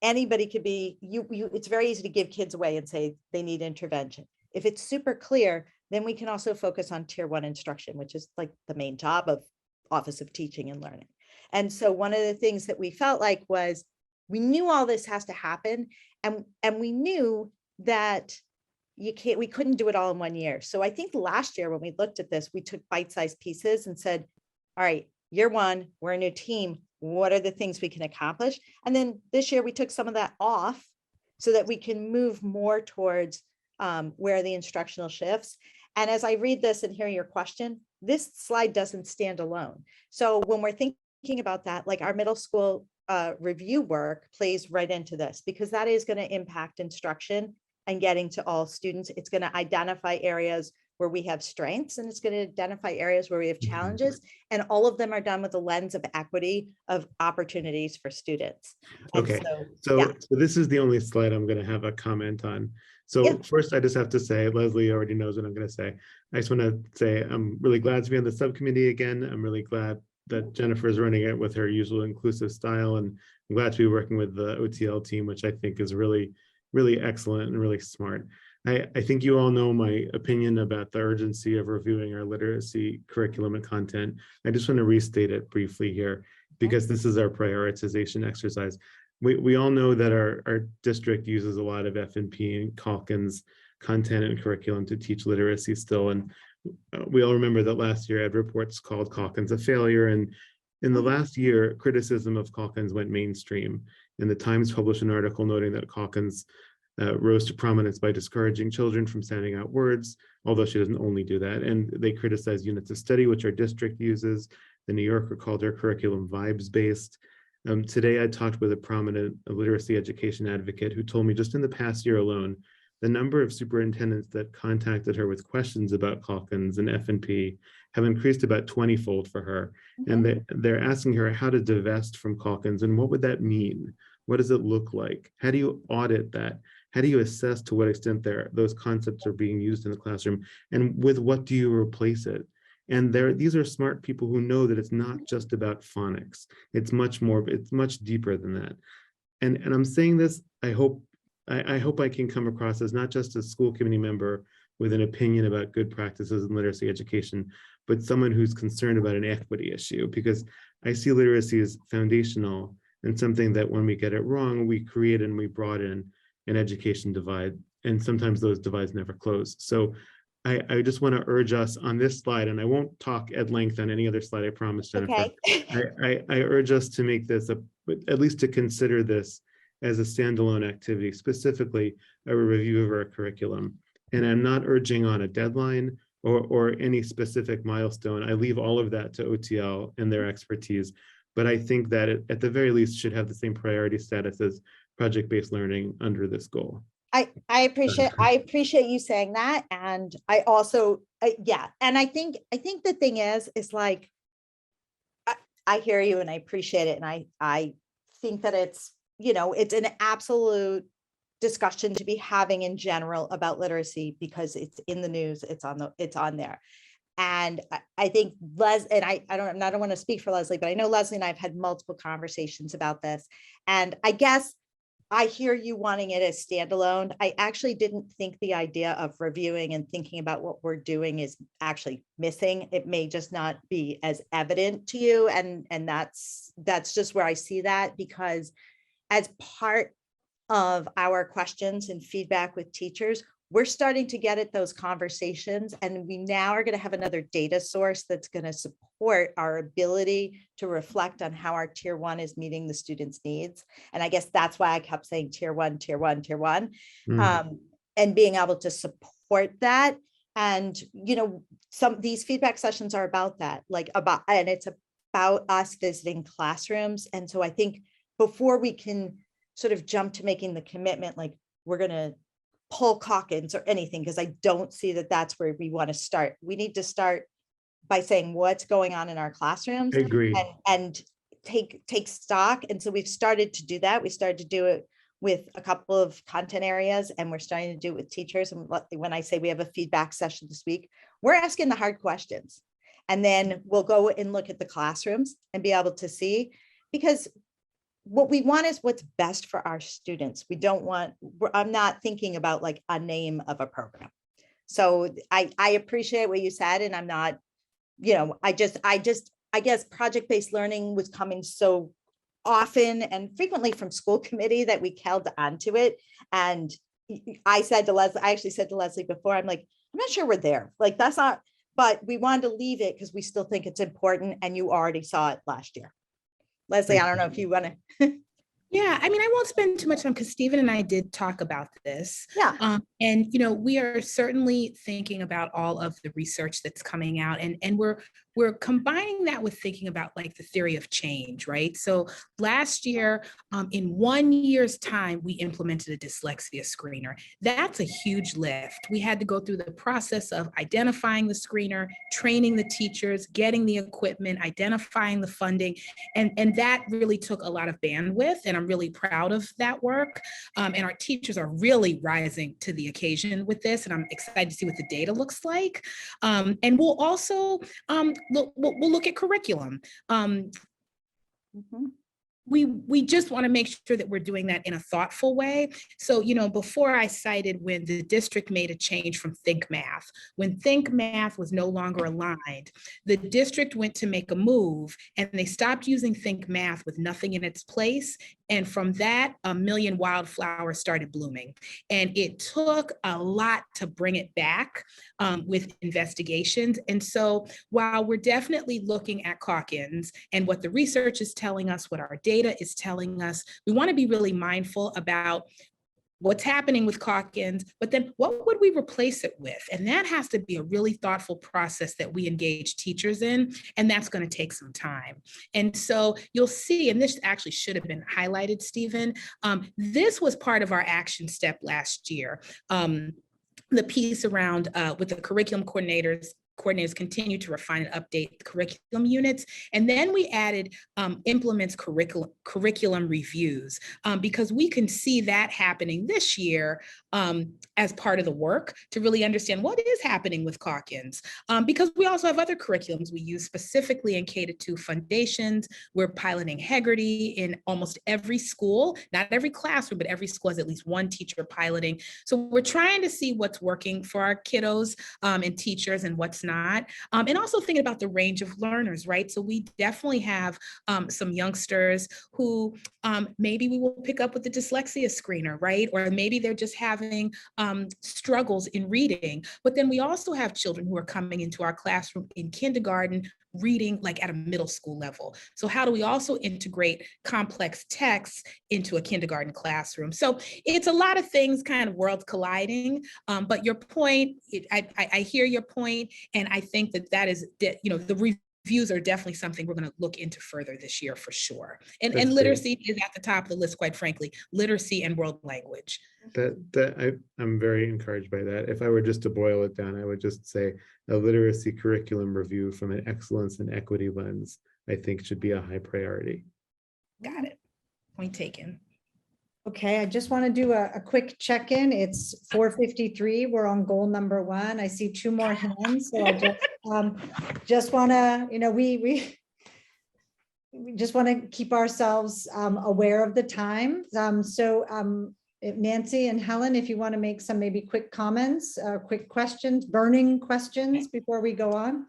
anybody could be, it's very easy to give kids away and say they need intervention. If it's super clear, then we can also focus on tier 1 instruction, which is like the main job of Office of Teaching and Learning. And so one of the things that we felt like was, we knew all this has to happen, and we knew that we couldn't do it all in 1 year. So I think last year when we looked at this, we took bite-sized pieces and said, all right, year 1, we're a new team. What are the things we can accomplish? And then this year we took some of that off so that we can move more towards where the instructional shifts. And as I read this and hear your question, this slide doesn't stand alone. So when we're thinking about that, like our middle school review work plays right into this, because that is going to impact instruction and getting to all students. It's going to identify areas where we have strengths, and it's going to identify areas where we have challenges, and all of them are done with a lens of equity of opportunities for students. And Okay, so this is the only slide I'm going to have a comment on. So first, I just have to say, Leslie already knows what I'm going to say. I just want to say I'm really glad to be on the subcommittee again. I'm really glad that Jennifer is running it with her usual inclusive style, and I'm glad to be working with the OTL team, which I think is really, really excellent and really smart. I think you all know my opinion about the urgency of reviewing our literacy curriculum and content. I just want to restate it briefly here, because this is our prioritization exercise. We all know that our district uses a lot of F&P and Calkins content and curriculum to teach literacy still. And we all remember that last year Ed Reports called Calkins a failure. And in the last year, criticism of Calkins went mainstream. And the Times published an article noting that Calkins rose to prominence by discouraging children from sounding out words, although she doesn't only do that. And they criticize units of study, which our district uses. The New Yorker called her curriculum vibes-based. Today, I talked with a prominent literacy education advocate who told me just in the past year alone, the number of superintendents that contacted her with questions about Calkins and F&P have increased about 20-fold for her. And they're asking her how to divest from Calkins, and what would that mean? What does it look like? How do you audit that? how do you assess to what extent those concepts are being used in the classroom, and with what do you replace it? And these are smart people who know that it's not just about phonics. It's much more, it's much deeper than that. And I'm saying this, I hope I can come across as not just a school committee member with an opinion about good practices in literacy education, but someone who's concerned about an equity issue, because I see literacy as foundational and something that when we get it wrong, we create and we broaden an education divide. And sometimes those divides never close. So I just want to urge us on this slide, and I won't talk at length on any other slide, I promise, Jennifer. Okay. I urge us to make this, at least to consider this as a standalone activity, specifically a review of our curriculum. And I'm not urging on a deadline or any specific milestone. I leave all of that to OTL and their expertise. But I think that it, at the very least, should have the same priority status as project-based learning under this goal. I appreciate you saying that. And I also, yeah. And I think the thing is like, I hear you and I appreciate it. And I think that it's, it's an absolute discussion to be having in general about literacy, because it's in the news, it's on there. And I think I don't want to speak for Leslie, but I know Leslie and I have had multiple conversations about this. And I guess I hear you wanting it as standalone. I actually didn't think the idea of reviewing and thinking about what we're doing is actually missing. It may just not be as evident to you. And that's just where I see that, because as part of our questions and feedback with teachers, we're starting to get at those conversations, and we now are going to have another data source that's going to support our ability to reflect on how our tier one is meeting the students' needs. And I guess that's why I kept saying tier one, and being able to support that. And, some these feedback sessions are about that, and it's about us visiting classrooms. And so I think before we can sort of jump to making the commitment, like we're going to pull Calkins or anything, because I don't see that that's where we want to start. We need to start by saying what's going on in our classrooms. I agree. And take stock. And so we've started to do that. We started to do it with a couple of content areas, and we're starting to do it with teachers. And when I say we have a feedback session this week, we're asking the hard questions. And then we'll go and look at the classrooms and be able to see, because what we want is what's best for our students. I'm not thinking about like a name of a program. So I appreciate what you said, and I'm not, I guess project-based learning was coming so often and frequently from school committee that we held onto it. And I actually said to Leslie before, I'm like, I'm not sure we're there. Like, that's not, but we wanted to leave it because we still think it's important, and you already saw it last year. Leslie, I don't know if you want to. Yeah, I mean, I won't spend too much time because Stephen and I did talk about this. Yeah. And, we are certainly thinking about all of the research that's coming out, and we're combining that with thinking about like the theory of change, right? So last year, in 1 year's time, we implemented a dyslexia screener. That's a huge lift. We had to go through the process of identifying the screener, training the teachers, getting the equipment, identifying the funding, and that really took a lot of bandwidth, and I'm really proud of that work. And our teachers are really rising to the occasion with this, and I'm excited to see what the data looks like. And we'll also we'll look at curriculum. We just want to make sure that we're doing that in a thoughtful way. So, before I cited when the district made a change from Think Math, when Think Math was no longer aligned, the district went to make a move and they stopped using Think Math with nothing in its place. And from that, a million wildflowers started blooming. And it took a lot to bring it back with investigations. And so while we're definitely looking at Calkins and what the research is telling us, what our data is telling us, we want to be really mindful about what's happening with Calkins, but then what would we replace it with? And that has to be a really thoughtful process that we engage teachers in, and that's going to take some time. And so you'll see, and this actually should have been highlighted, Stephen, this was part of our action step last year. The piece around with the curriculum coordinators coordinators continue to refine and update the curriculum units. And then we added implements curriculum reviews, because we can see that happening this year as part of the work to really understand what is happening with Calkins. Because we also have other curriculums we use specifically in K-2 foundations. We're piloting Heggerty in almost every school, not every classroom, but every school has at least one teacher piloting. So we're trying to see what's working for our kiddos and teachers and what's not. And also thinking about the range of learners, right? So we definitely have some youngsters who maybe we will pick up with the dyslexia screener, right? Or maybe they're just having struggles in reading. But then we also have children who are coming into our classroom in kindergarten reading like at a middle school level. So how do we also integrate complex texts into a kindergarten classroom? So it's a lot of things kind of worlds colliding, but your point, I hear your point, and I think that is, you know, the reviews are definitely something we're going to look into further this year for sure. And literacy is at the top of the list, quite frankly, literacy and world language. I'm very encouraged by that. If I were just to boil it down, I would just say a literacy curriculum review from an excellence and equity lens, I think should be a high priority. Got it. Point taken. Okay, I just want to do a quick check-in. It's 4:53. We're on goal number 1. I see 2 more hands, so I just want to, you know, we just want to keep ourselves aware of the time. Nancy and Helen, if you want to make some maybe quick comments, quick questions, burning questions before we go on.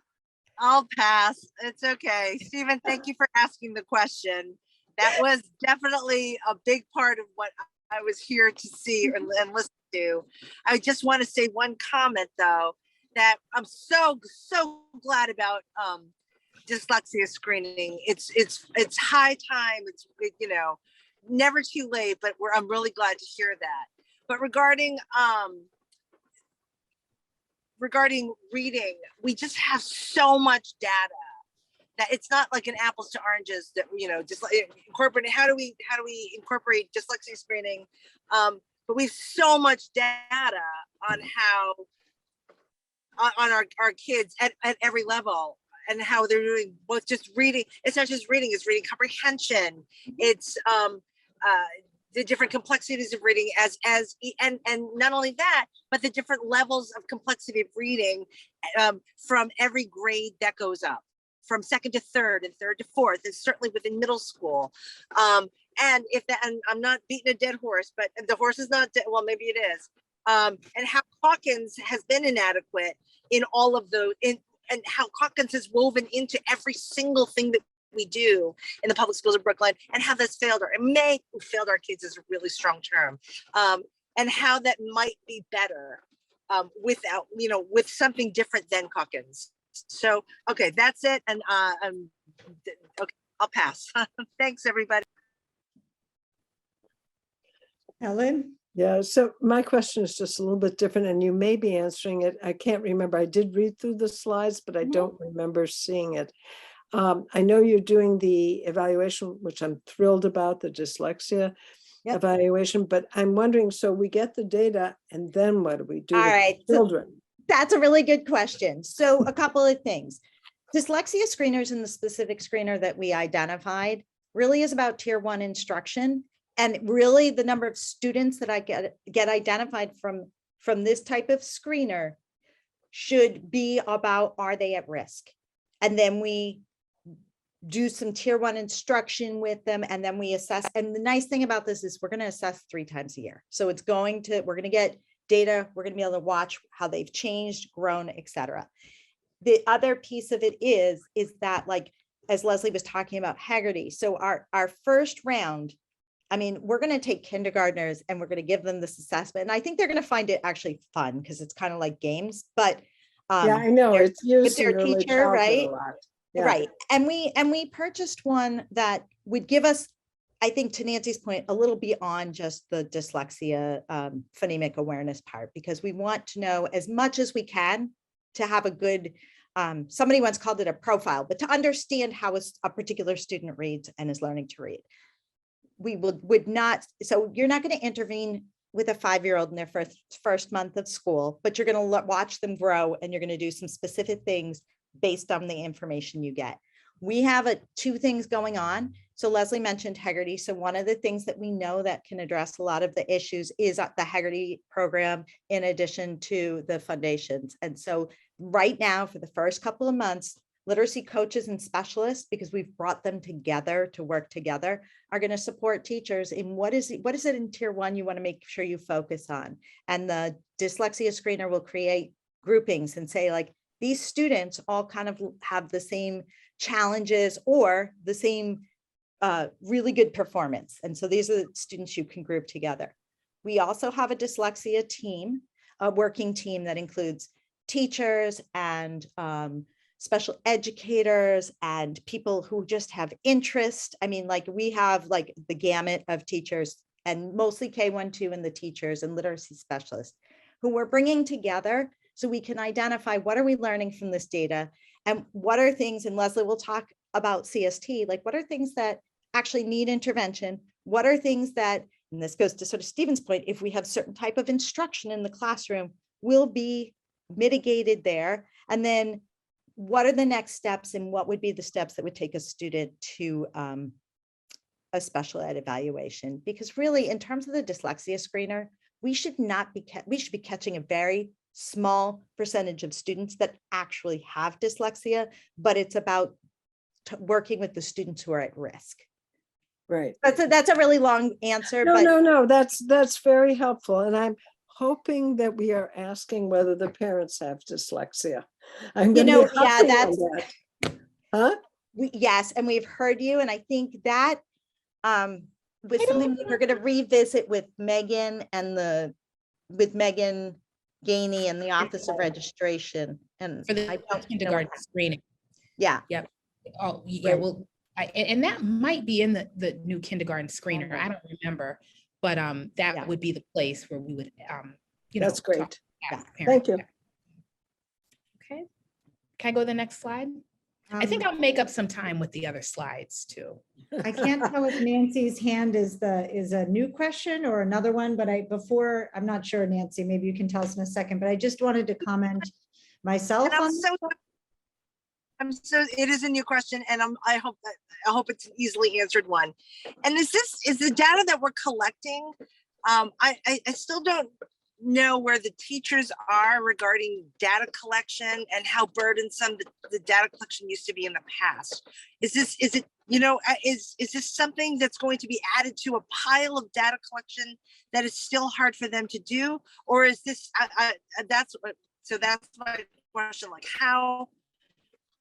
I'll pass. It's okay. Stephen, thank you for asking the question. That was definitely a big part of what I was here to see and listen to. I just want to say one comment though, that I'm so glad about dyslexia screening. It's high time. It's, you know, never too late, but I'm really glad to hear that. But regarding reading, we just have so much data that it's not like an apples to oranges that, you know, just incorporate. How do we incorporate dyslexia screening? But we have so much data on how on our kids at every level, and how they're doing both just reading. It's not just reading, it's reading comprehension. It's the different complexities of reading and not only that, but the different levels of complexity of reading from every grade that goes up, from 2nd to 3rd and 3rd to 4th, and certainly within middle school. And I'm not beating a dead horse, but the horse is not dead. Well, maybe it is. And how Calkins has been inadequate in all of those, and how Calkins is woven into every single thing that we do in the public schools of Brooklyn, and how that's failed our kids is a really strong term, and how that might be better without, you know, with something different than Calkins. So, okay, that's it. And okay, I'll pass. Thanks, everybody. Helen? Yeah, so my question is just a little bit different, and you may be answering it. I can't remember. I did read through the slides, but I don't remember seeing it. I know you're doing the evaluation, which I'm thrilled about, the dyslexia evaluation, but I'm wondering, so we get the data and then what do we do All with right, the children? That's a really good question. So a couple of things. Dyslexia screeners and the specific screener that we identified really is about tier 1 instruction. And really the number of students that I get identified from this type of screener should be about, are they at risk? And then we do some tier 1 instruction with them, and then we assess. And the nice thing about this is we're going to assess 3 times a year. So we're going to get data, we're going to be able to watch how they've changed, grown, etc. The other piece of it is that, like, as Leslie was talking about Heggerty. So our first round, I mean, we're going to take kindergartners and we're going to give them this assessment. And I think they're going to find it actually fun because it's kind of like games, but yeah, I know it's used with their in early teacher, childhood right? a lot. Yeah. Right. And we purchased one that would give us, I think, to Nancy's point, a little beyond just the dyslexia phonemic awareness part, because we want to know as much as we can to have a good, somebody once called it a profile, but to understand how a particular student reads and is learning to read. We would not, so you're not going to intervene with a 5-year-old in their first month of school, but you're going to watch them grow, and you're going to do some specific things based on the information you get. We have two things going on. So Leslie mentioned Heggerty. So one of the things that we know that can address a lot of the issues is the Heggerty program, in addition to the foundations. And so right now, for the first couple of months, literacy coaches and specialists, because we've brought them together to work together, are going to support teachers in what is it in tier 1 you want to make sure you focus on. And the Dyslexia Screener will create groupings and say, like, these students all kind of have the same challenges or the same really good performance. And so these are the students you can group together. We also have a dyslexia team, a working team that includes teachers and special educators and people who just have interest. I mean, like, we have like the gamut of teachers, and mostly K-1-2 and the teachers and literacy specialists who we're bringing together so we can identify what are we learning from this data, and what are things, and Leslie will talk about CST, like what are things that actually need intervention? What are things that, and this goes to sort of Stephen's point, if we have certain type of instruction in the classroom, will be mitigated there. And then what are the next steps, and what would be the steps that would take a student to a special ed evaluation? Because really, in terms of the dyslexia screener, we should be catching a very small percentage of students that actually have dyslexia, but it's about working with the students who are at risk. Right. That's a really long answer. No, that's very helpful. And I'm hoping that we are asking whether the parents have dyslexia. Huh? Yes, and we've heard you, and I think that was something we're going to revisit with Megan Megan Gainey and the Office of Registration, and For the kindergarten screening. Yeah. Yep. Oh, yeah. Right. Well, and that might be in the new kindergarten screener. I don't remember, but that would be the place where we would, That's great. talk to parents. Thank you. Okay. Can I go to the next slide? I think I'll make up some time with the other slides too. I can't tell if Nancy's hand is a new question or another one, but I'm not sure, Nancy, maybe you can tell us in a second, but I just wanted to comment myself on it is a new question, and I hope it's an easily answered one. And is the data that we're collecting? I still don't know where the teachers are regarding data collection and how burdensome the data collection used to be in the past. Is this something that's going to be added to a pile of data collection that is still hard for them to do? Or is this, that's my question, like how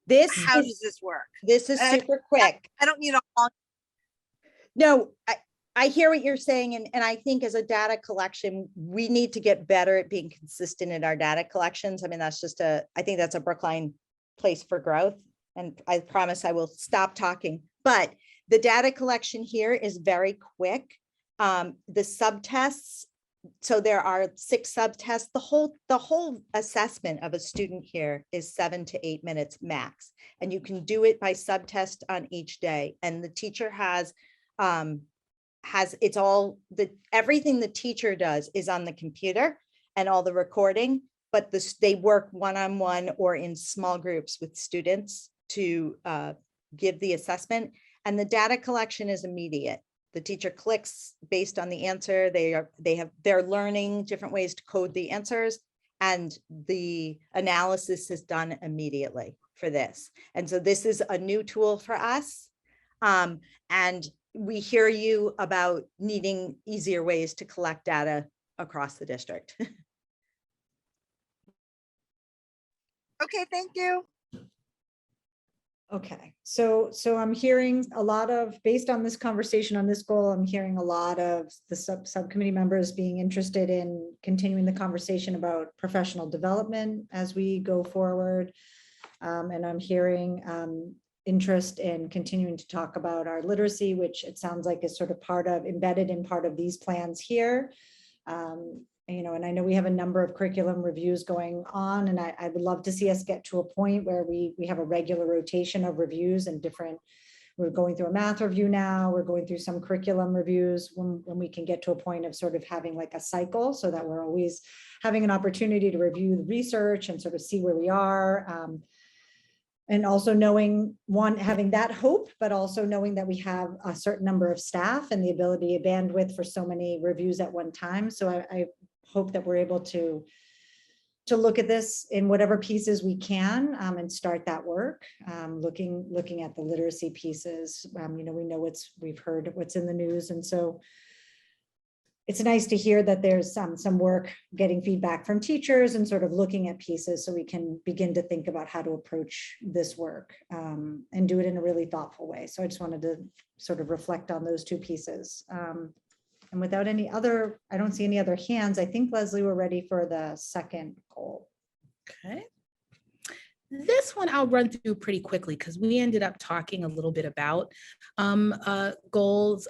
does this work? This is super quick. I don't need a long. No, I hear what you're saying. And I think as a data collection, we need to get better at being consistent in our data collections. I mean, I think that's a Brookline place for growth. And I promise I will stop talking, but the data collection here is very quick. The subtests, so there are 6 subtests. The whole assessment of a student here is 7 to 8 minutes max. And you can do it by subtest on each day. And the teacher everything the teacher does is on the computer and all the recording, but they work one-on-one or in small groups with students to give the assessment. And the data collection is immediate. The teacher clicks based on the answer. They're learning different ways to code the answers, and the analysis is done immediately for this. And so this is a new tool for us. And we hear you about needing easier ways to collect data across the district. Okay, thank you. Okay, so I'm hearing a lot of, based on this conversation on this goal, I'm hearing a lot of the subcommittee members being interested in continuing the conversation about professional development as we go forward. And I'm hearing interest in continuing to talk about our literacy, which it sounds like is sort of embedded in part of these plans here. And I know we have a number of curriculum reviews going on, and I would love to see us get to a point where we have a regular rotation of reviews and different we're going through a math review now, we're going through some curriculum reviews when we can get to a point of sort of having like a cycle so that we're always having an opportunity to review the research and sort of see where we are. And also knowing, one, having that hope, but also knowing that we have a certain number of staff and the ability of bandwidth for so many reviews at one time. So I hope that we're able to look at this in whatever pieces we can and start that work. Looking at the literacy pieces, we know we've heard what's in the news. And so it's nice to hear that there's some work getting feedback from teachers and sort of looking at pieces so we can begin to think about how to approach this work and do it in a really thoughtful way. So I just wanted to sort of reflect on those two pieces. And without any other, I don't see any other hands. I think, Leslie, we're ready for the second goal. Okay. This one I'll run through pretty quickly because we ended up talking a little bit about grants.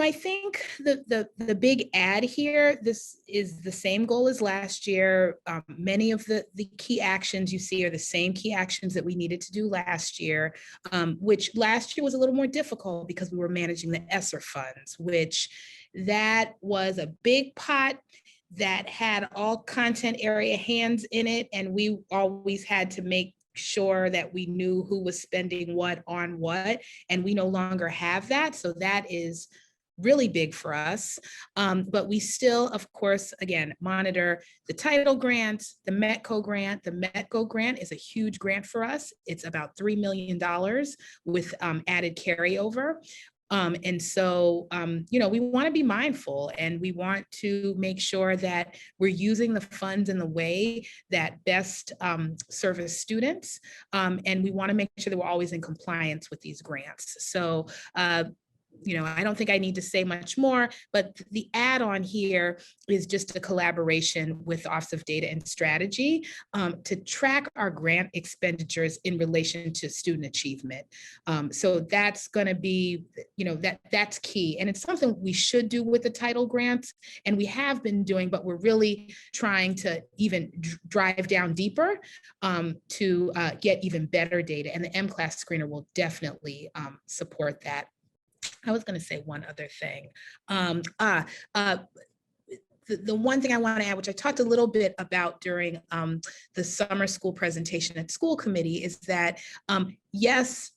I think the big add here, this is the same goal as last year. Many of the key actions you see are the same key actions that we needed to do last year, which last year was a little more difficult because we were managing the ESSER funds, which that was a big pot that had all content area hands in it. And we always had to make sure that we knew who was spending what on what, and we no longer have that. So that is really big for us. But we still, of course, again, monitor the title grants, the METCO grant. The METCO grant is a huge grant for us. It's about $3 million with added carryover. And so, we want to be mindful and we want to make sure that we're using the funds in the way that best service students. And we want to make sure that we're always in compliance with these grants. So, I don't think I need to say much more, but the add-on here is just a collaboration with the Office of Data and Strategy to track our grant expenditures in relation to student achievement. So that's going to be, that's key. And it's something we should do with the title grants, and we have been doing, but we're really trying to even drive down deeper to get even better data. And the M-Class screener will definitely support that. I was going to say one other thing. The one thing I want to add, which I talked a little bit about during the summer school presentation at school committee, is that yes,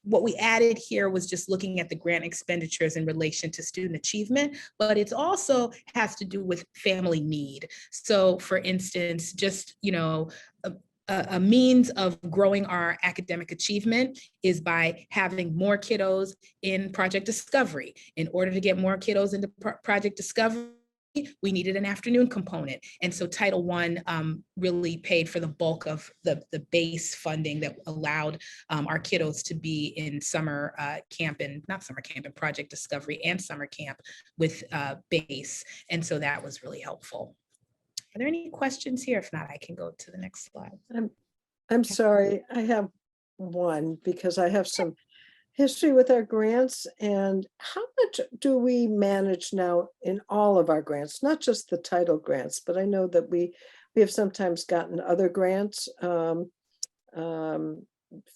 what we added here was just looking at the grant expenditures in relation to student achievement, but it also has to do with family need. So for instance, just, a means of growing our academic achievement is by having more kiddos in Project Discovery. In order to get more kiddos into Project Discovery, we needed an afternoon component. And so Title I really paid for the bulk of the base funding that allowed our kiddos to be in summer camp and Project Discovery and summer camp with base. And so that was really helpful. Are there any questions here? If not, I can go to the next slide. I'm sorry, I have one because I have some history with our grants. And how much do we manage now in all of our grants, not just the title grants, but I know that we have sometimes gotten other grants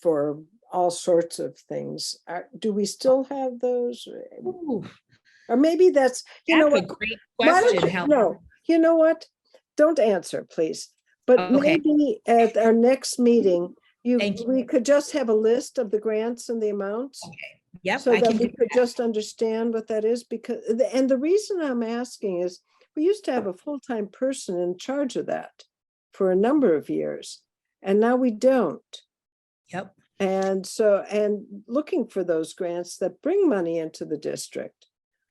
for all sorts of things. Do we still have those? Ooh, Or maybe that's a great question, Helen. No, you know what? Don't answer, please. But Okay. maybe at our next meeting, Thank you. we could just have a list of the grants and the amounts. Okay. Yep. So I that can we do could that. just understand what that is, because, and the reason I'm asking is, we used to have a full-time person in charge of that for a number of years, and now we don't. Yep. And so, and looking for those grants that bring money into the district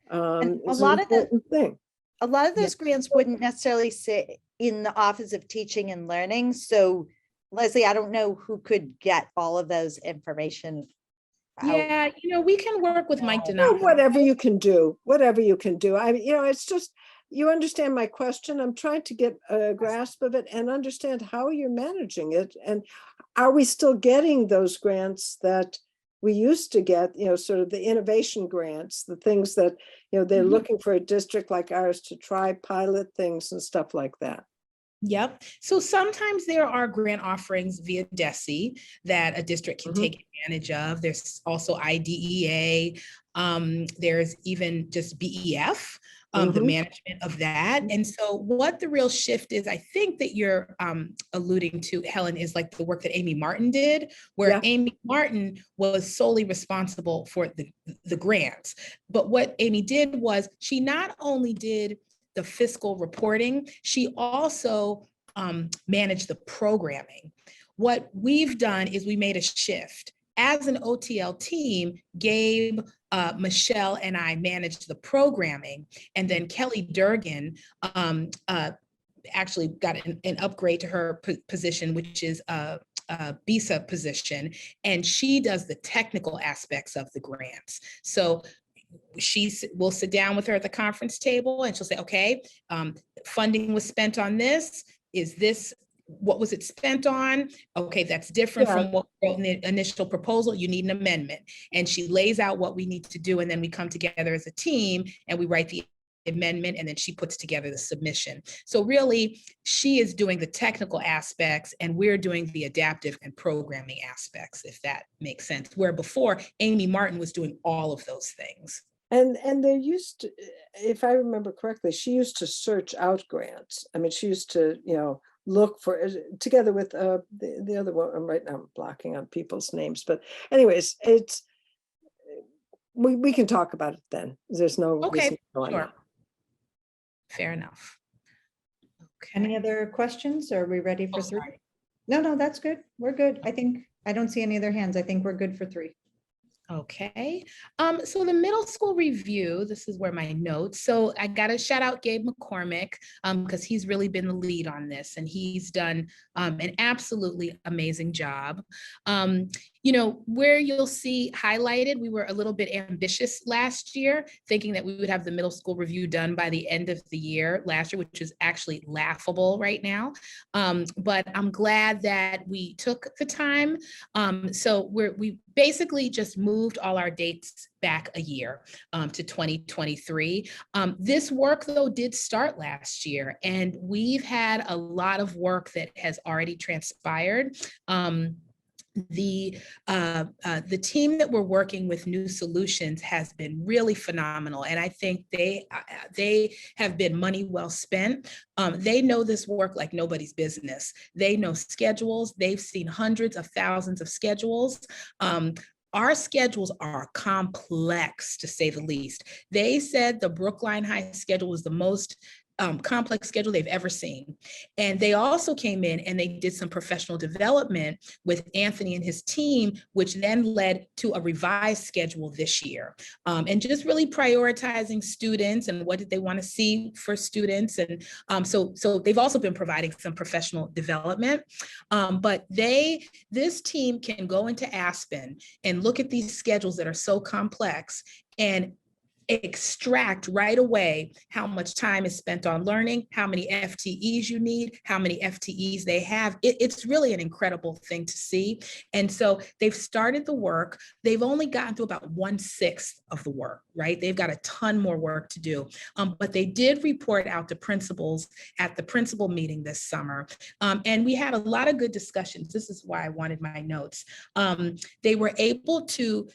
And is an important thing. A lot of those grants wouldn't necessarily sit in the Office of Teaching and Learning. So Leslie, I don't know who could get all of those information out. Yeah, we can work with Mike Well, Donato. whatever you can do, whatever you can do. It's just, you understand my question. I'm trying to get a grasp of it and understand how you're managing it. And are we still getting those grants that we used to get, sort of the innovation grants, the things that, they're looking for a district like ours to try pilot things and stuff like that? Yep. So sometimes there are grant offerings via DESE that a district can take advantage of. There's also IDEA. There's even just BEF, the management of that. And so what the real shift is, I think that you're alluding to, Helen, is like the work that Amy Martin did, where Amy Martin was solely responsible for the grants. But what Amy did was she not only did the fiscal reporting, she also managed the programming. What we've done is we made a shift. As an OTL team, Gabe, Michelle, and I managed the programming, and then Kelly Durgan actually got an upgrade to her position, which is a BISA position, and she does the technical aspects of the grants. So we'll sit down with her at the conference table and she'll say, okay, funding was spent on this. Is this, what was it spent on? Okay, that's different from what we wrote in the initial proposal. You need an amendment. And she lays out what we need to do. And then we come together as a team and we write the amendment, and then she puts together the submission. So really, she is doing the technical aspects and we're doing the adaptive and programming aspects, if that makes sense. Where before, Amy Martin was doing all of those things. And they used to, if I remember correctly, she used to search out grants. I mean, she used to, you know, look for, together with the other one. Right now I'm blocking on people's names, but anyways, it's, we can talk about it then. There's no reason to go on now. Fair enough. Okay. Any other questions? Are we ready for three? No, that's good. We're good. I don't see any other hands. I think we're good for three. Okay. So the middle school review, this is where my notes. So I got to shout out Gabe McCormick because he's really been the lead on this and he's done an absolutely amazing job. You know, where you'll see highlighted, we were a little bit ambitious last year, thinking that we would have the middle school review done by the end of the year last year, which is actually laughable right now. But I'm glad that we took the time. So we basically just moved all our dates back a year to 2023. This work though did start last year and we've had a lot of work that has already transpired. The team that we're working with, New Solutions, has been really phenomenal. And I think they have been money well spent. They know this work like nobody's business. They know schedules. They've seen hundreds of thousands of schedules. Our schedules are complex, to say the least. They said the Brookline High schedule was the most complex schedule they've ever seen. And they also came in and they did some professional development with Anthony and his team, which then led to a revised schedule this year. And just really prioritizing students and what did they want to see for students. And so they've also been providing some professional development. But this team can go into Aspen and look at these schedules that are so complex and extract right away how much time is spent on learning, how many FTEs you need, how many FTEs they have. It's really an incredible thing to see. And so they've started the work. They've only gotten to about 1/6 of the work, right? They've got a ton more work to do. But they did report out to principals at the principal meeting this summer. And we had a lot of good discussions. This is why I wanted my notes. They were able to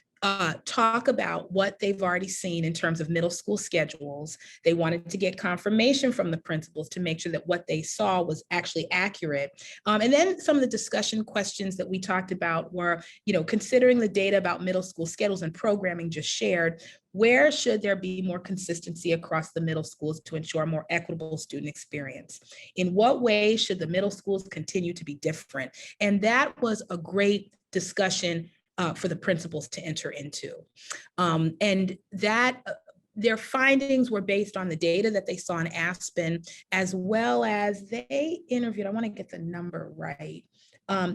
talk about what they've already seen in terms of middle school schedules. They wanted to get confirmation from the principals to make sure that what they saw was actually accurate. And then some of the discussion questions that we talked about were, you know, considering the data about middle school schedules and programming just shared, where should there be more consistency across the middle schools to ensure a more equitable student experience? In what ways should the middle schools continue to be different? And that was a great discussion for the principals to enter into. And that their findings were based on the data that they saw in Aspen, as well as they interviewed, I want to get the number right.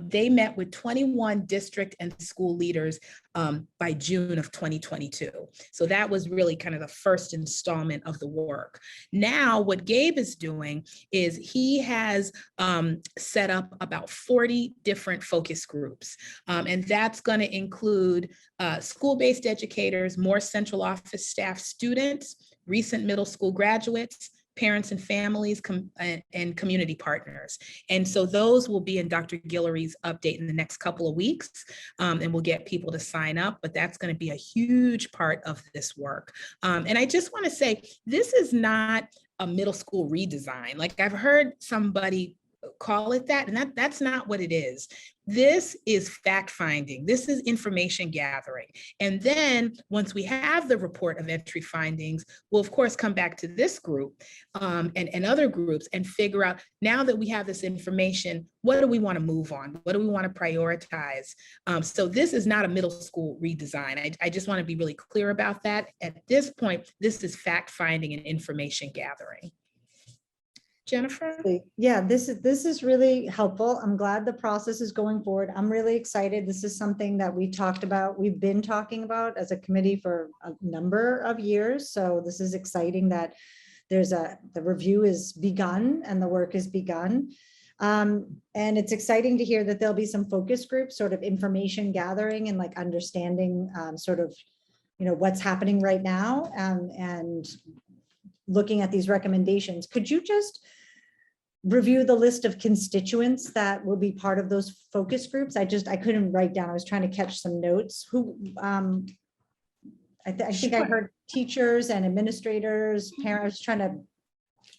They met with 21 district and school leaders by June of 2022. So that was really kind of the first installment of the work. Now, what Gabe is doing is he has set up about 40 different focus groups. And that's going to include school-based educators, more central office staff, students, recent middle school graduates, parents and families, and community partners. And so those will be in Dr. Guillory's update in the next couple of weeks, and we'll get people to sign up, but that's going to be a huge part of this work. And I just want to say, this is not a middle school redesign. Like I've heard somebody call it that, and that's not what it is. This is fact finding. This is information gathering. And then once we have the report of entry findings, we'll of course come back to this group and other groups and figure out, now that we have this information, what do we want to move on? What do we want to prioritize? So this is not a middle school redesign. I just want to be really clear about that. At this point, this is fact finding and information gathering. Jennifer? Yeah, this is really helpful. I'm glad the process is going forward. I'm really excited. This is something that we've been talking about as a committee for a number of years. So this is exciting that the review is begun and the work is begun. And it's exciting to hear that there'll be some focus groups, sort of information gathering and like understanding sort of, what's happening right now, and looking at these recommendations. Could you just review the list of constituents that will be part of those focus groups? I couldn't write down. I was trying to catch some notes. Who, I think I heard teachers and administrators, parents. Could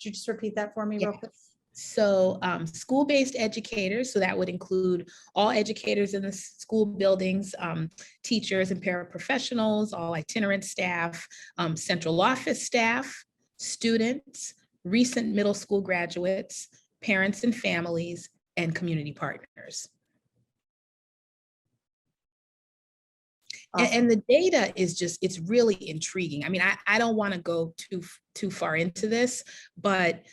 you just repeat that for me real quick? So school-based educators, so that would include all educators in the school buildings, teachers and paraprofessionals, all itinerant staff, central office staff, students, recent middle school graduates, parents and families, and community partners. Awesome. And the data is just, it's really intriguing. I mean, I don't want to go too far into this, but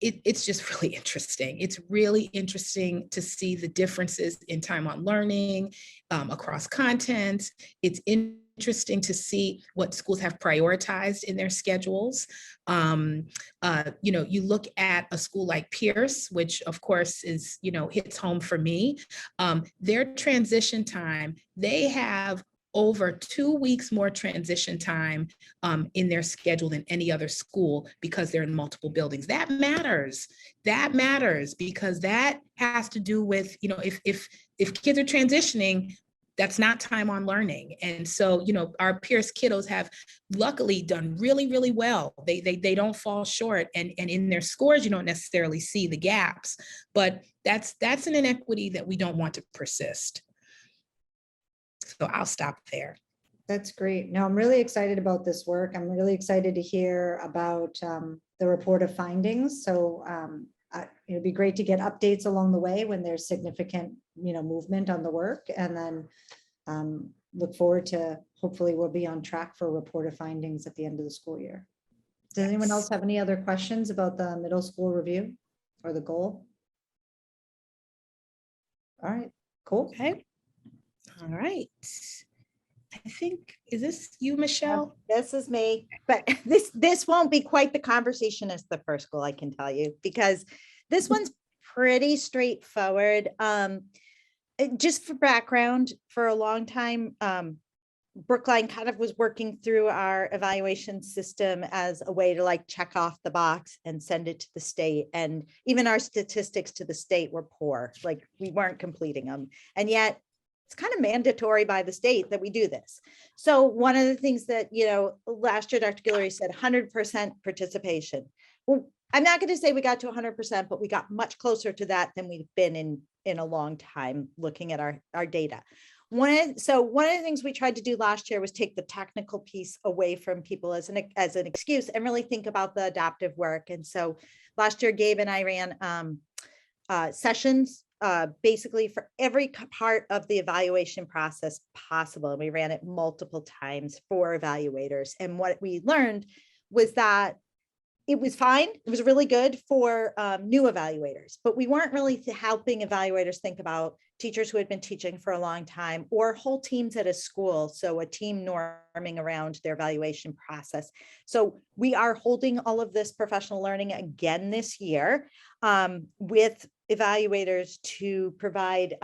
it's just really interesting. It's really interesting to see the differences in time on learning across content. It's interesting to see what schools have prioritized in their schedules. You look at a school like Pierce, which of course is, hits home for me. Their transition time, they have over 2 weeks more transition time in their schedule than any other school, because they're in multiple buildings. That matters. That matters, because that has to do with, if kids are transitioning, that's not time on learning. And so, our Pierce kiddos have luckily done really, really well. They don't fall short, and in their scores, you don't necessarily see the gaps, but that's an inequity that we don't want to persist. So I'll stop there. That's great. No, I'm really excited about this work. I'm really excited to hear about the report of findings. So it'd be great to get updates along the way when there's significant, movement on the work, and then look forward to, hopefully we'll be on track for a report of findings at the end of the school year. Does anyone else have any other questions about the middle school review or the goal? All right, cool. Okay. All right. I think, is this you, Michelle? This is me, but this won't be quite the conversation as the first goal, I can tell you, because this one's pretty straightforward. Just for background, for a long time, Brookline kind of was working through our evaluation system as a way to like check off the box and send it to the state. And even our statistics to the state were poor, like we weren't completing them. And yet it's kind of mandatory by the state that we do this. So one of the things that, last year, Dr. Guillory said 100% participation. Well, I'm not going to say we got to 100%, but we got much closer to that than we've been in a long time looking at our data. One of the things we tried to do last year was take the technical piece away from people as an excuse and really think about the adaptive work. And so last year, Gabe and I ran sessions basically for every part of the evaluation process possible. And we ran it multiple times for evaluators. And what we learned was that it was fine. It was really good for new evaluators, but we weren't really helping evaluators think about teachers who had been teaching for a long time or whole teams at a school. So a team norming around their evaluation process. So we are holding all of this professional learning again this year with evaluators to provide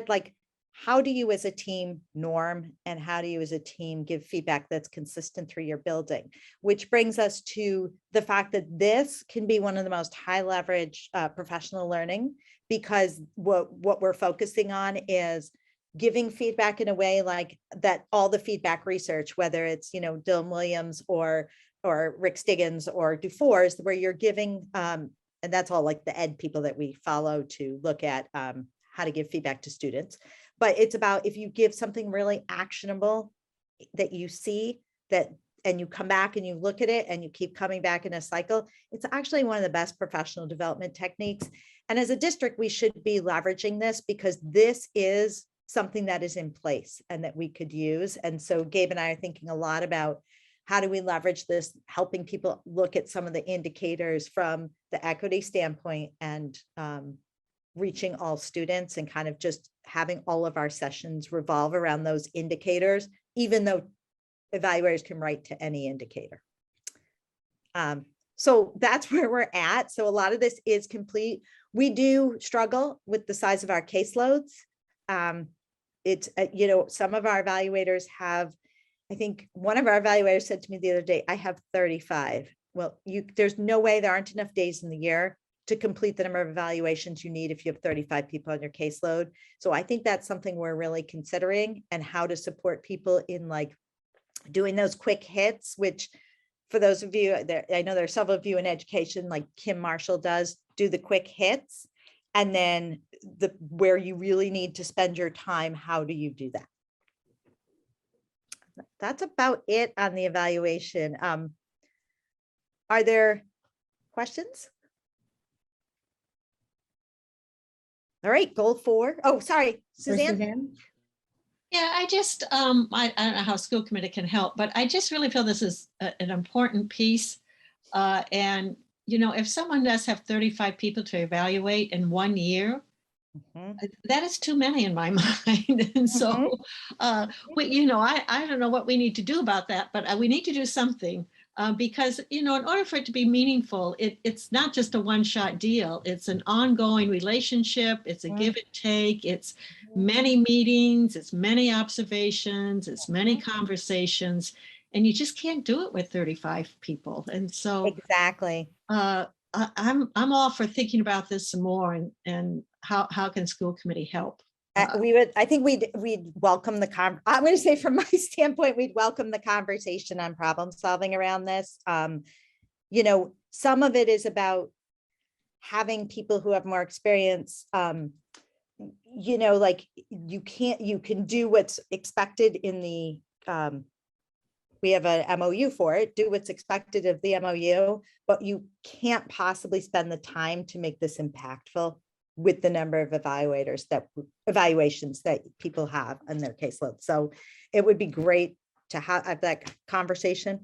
like how do you as a team norm, and how do you as a team give feedback that's consistent through your building? Which brings us to the fact that this can be one of the most high leverage professional learning, because what we're focusing on is giving feedback in a way like that. All the feedback research, whether it's, you know, Dylan Williams or Rick Stiggins or Dufour's, where you're giving, and that's all like the ed people that we follow to look at how to give feedback to students. But it's about, if you give something really actionable that you see that, and you come back and you look at it and you keep coming back in a cycle, it's actually one of the best professional development techniques. And as a district, we should be leveraging this, because this is something that is in place and that we could use. And so Gabe and I are thinking a lot about how do we leverage this, helping people look at some of the indicators from the equity standpoint, and reaching all students, and kind of just having all of our sessions revolve around those indicators, even though evaluators can write to any indicator. So that's where we're at. So a lot of this is complete. We do struggle with the size of our caseloads. It's, you know, some of our evaluators have, I think one of our evaluators said to me the other day, I have 35. Well, there's no way, there aren't enough days in the year to complete the number of evaluations you need if you have 35 people on your caseload. So I think that's something we're really considering, and how to support people in like doing those quick hits, which for those of you there, I know there are several of you in education, like Kim Marshall does, do the quick hits. And then where you really need to spend your time, how do you do that? That's about it on the evaluation. Are there questions? All right, goal 4. Oh, sorry, Suzanne. Yeah, I just, I don't know how school committee can help, but I just really feel this is an important piece. And, you know, if someone does have 35 people to evaluate in 1 year, that is too many in my mind. And so, you know, I don't know what we need to do about that, but we need to do something. Because, you know, in order for it to be meaningful, it's not just a one-shot deal. It's an ongoing relationship. It's a give and take. It's many meetings. It's many observations. It's many conversations. And you just can't do it with 35 people. And so exactly. I'm all for thinking about this some more, and how can school committee help? I think we'd welcome the I'm going to say from my standpoint, we'd welcome the conversation on problem solving around this. You know, some of it is about having people who have more experience. You know, like you can do what's expected in the, we have an MOU for it, do what's expected of the MOU, but you can't possibly spend the time to make this impactful with the number of evaluations that people have on their caseload. So it would be great to have that conversation.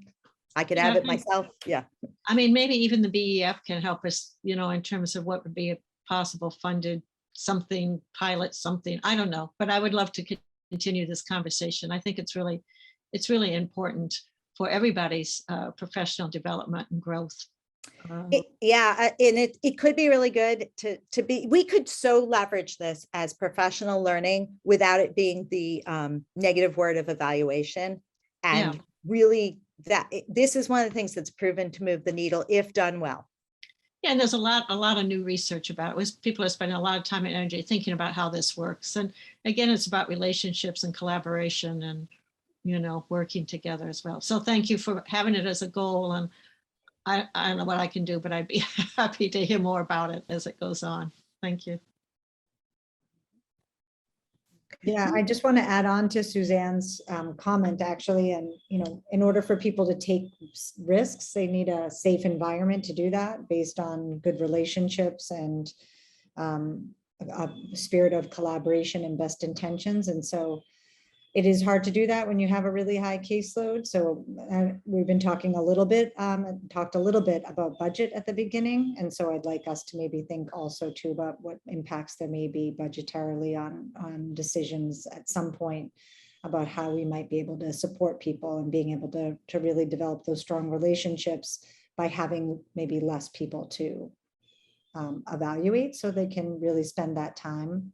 I could have it myself. Yeah. I mean, maybe even the BEF can help us, you know, in terms of what would be a possible funded something, pilot something, I don't know, but I would love to continue this conversation. I think it's really important for everybody's professional development and growth. Yeah, and it could be really good to be, we could so leverage this as professional learning without it being the negative word of evaluation. And really this is one of the things that's proven to move the needle if done well. Yeah, and there's a lot of new research about it. People are spending a lot of time and energy thinking about how this works. And again, it's about relationships and collaboration and, you know, working together as well. So thank you for having it as a goal. And I don't know what I can do, but I'd be happy to hear more about it as it goes on. Thank you. Yeah, I just want to add on to Suzanne's comment, actually. And, you know, in order for people to take risks, they need a safe environment to do that based on good relationships and a spirit of collaboration and best intentions. And so it is hard to do that when you have a really high caseload. So we've been talking talked a little bit about budget at the beginning. And so I'd like us to maybe think also too about what impacts there may be budgetarily on decisions at some point about how we might be able to support people and being able to really develop those strong relationships by having maybe less people to evaluate so they can really spend that time.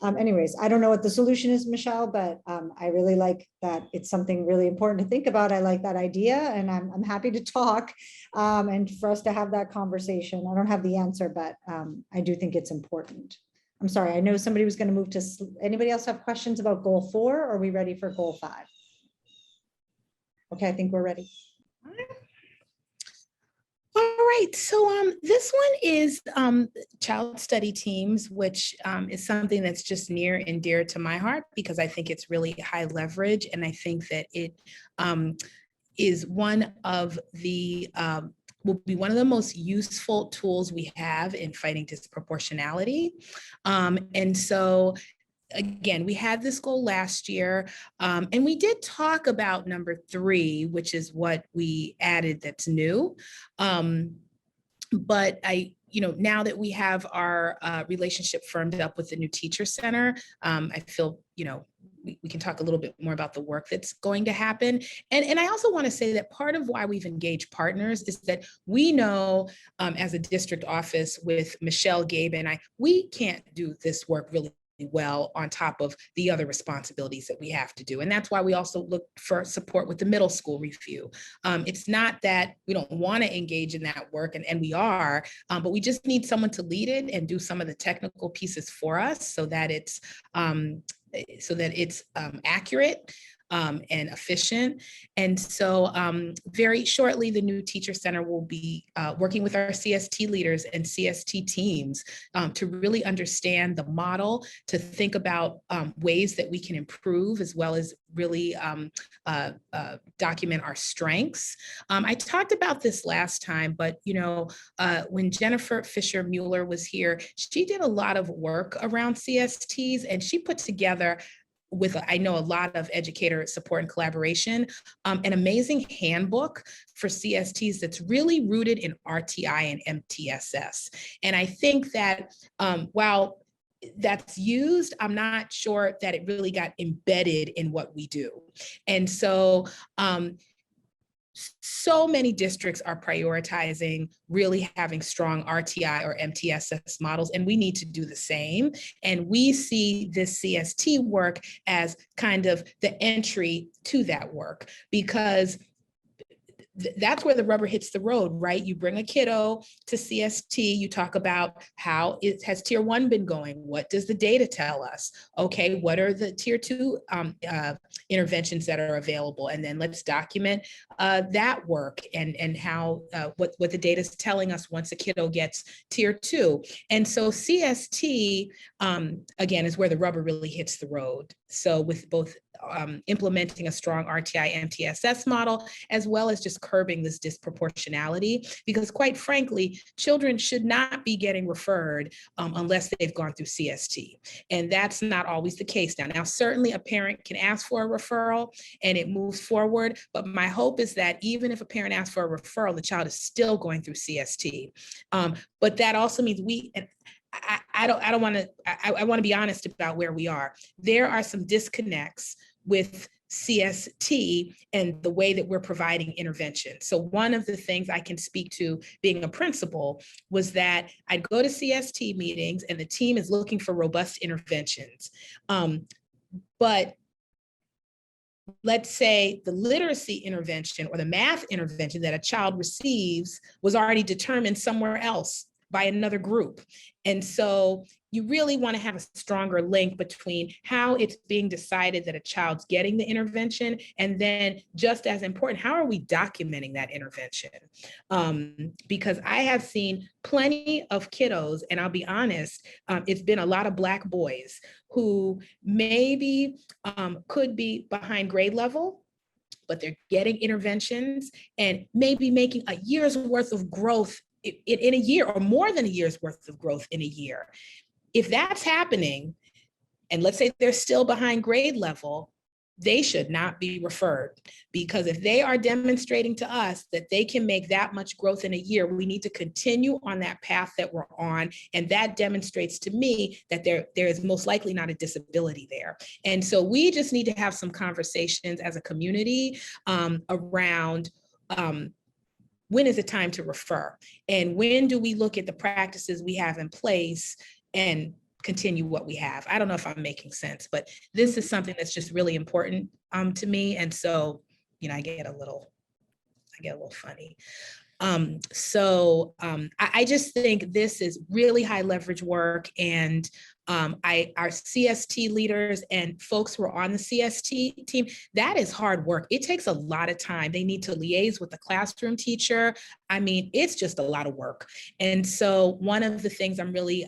Anyways, I don't know what the solution is, Michelle, but I really like that it's something really important to think about. I like that idea, and I'm happy to talk and for us to have that conversation. I don't have the answer, but I do think it's important. I'm sorry, I know somebody was going to move to, anybody else have questions about goal 4, or are we ready for goal 5? Okay, I think we're ready. All right, so this one is child study teams, which is something that's just near and dear to my heart because I think it's really high leverage, and I think that it is one of the will be one of the most useful tools we have in fighting disproportionality. And so again, we had this goal last year, and we did talk about number 3, which is what we added that's new. But now that we have our relationship firmed up with the new teacher center, I feel, we can talk a little bit more about the work that's going to happen. And I also want to say that part of why we've engaged partners is that we know as a district office with Michelle, Gabe, and I, we can't do this work really well on top of the other responsibilities that we have to do. And that's why we also look for support with the middle school review. It's not that we don't want to engage in that work, and we are, but we just need someone to lead it and do some of the technical pieces for us so that it's accurate and efficient. And so very shortly, the new teacher center will be working with our CST leaders and CST teams to really understand the model, to think about ways that we can improve, as well as really document our strengths. I talked about this last time, but when Jennifer Fisher Mueller was here, she did a lot of work around CSTs, and she put together, with I know a lot of educator support and collaboration, an amazing handbook for CSTs that's really rooted in RTI and MTSS. And I think that while that's used, I'm not sure that it really got embedded in what we do. And so so many districts are prioritizing really having strong RTI or MTSS models, and we need to do the same. And we see this CST work as kind of the entry to that work, because that's where the rubber hits the road, right? You bring a kiddo to CST, you talk about how has tier 1 been going? What does the data tell us? Okay, what are the tier 2 interventions that are available? And then let's document that work and how, what the data is telling us once a kiddo gets tier 2. And so CST, again, is where the rubber really hits the road. So with both implementing a strong RTI MTSS model, as well as just curbing this disproportionality, because quite frankly, children should not be getting referred unless they've gone through CST. And that's not always the case now. Now, certainly a parent can ask for a referral and it moves forward, but my hope is that even if a parent asks for a referral, the child is still going through CST. But that also means I want to be honest about where we are. There are some disconnects with CST and the way that we're providing intervention. So one of the things I can speak to being a principal was that I'd go to CST meetings and the team is looking for robust interventions. But let's say the literacy intervention or the math intervention that a child receives was already determined somewhere else by another group. And so you really want to have a stronger link between how it's being decided that a child's getting the intervention, and then just as important, how are we documenting that intervention? Because I have seen plenty of kiddos, and I'll be honest, it's been a lot of Black boys who maybe could be behind grade level, but they're getting interventions and maybe making a year's worth of growth in a year, or more than a year's worth of growth in a year. If that's happening, and let's say they're still behind grade level, they should not be referred, because if they are demonstrating to us that they can make that much growth in a year, we need to continue on that path that we're on. And that demonstrates to me that there is most likely not a disability there. And so we just need to have some conversations as a community around when is it time to refer? And when do we look at the practices we have in place and continue what we have. I don't know if I'm making sense, but this is something that's just really important to me. And so, you know, I get a little funny. I just think this is really high leverage work, and our CST leaders and folks who are on the CST team, that is hard work. It takes a lot of time. They need to liaise with the classroom teacher. I mean, it's just a lot of work. And so one of the things I'm really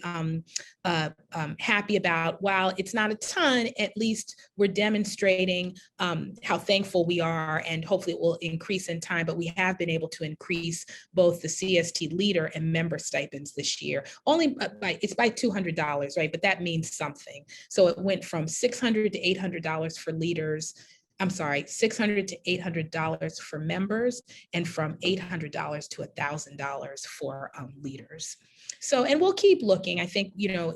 happy about, while it's not a ton, at least we're demonstrating how thankful we are, and hopefully it will increase in time, but we have been able to increase both the CST leader and member stipends this year. Only it's by $200, right? But that means something. So it went from $600 to $800 for leaders. I'm sorry, $600 to $800 for members, and from $800 to $1,000 for leaders. So, and we'll keep looking. I think, you know,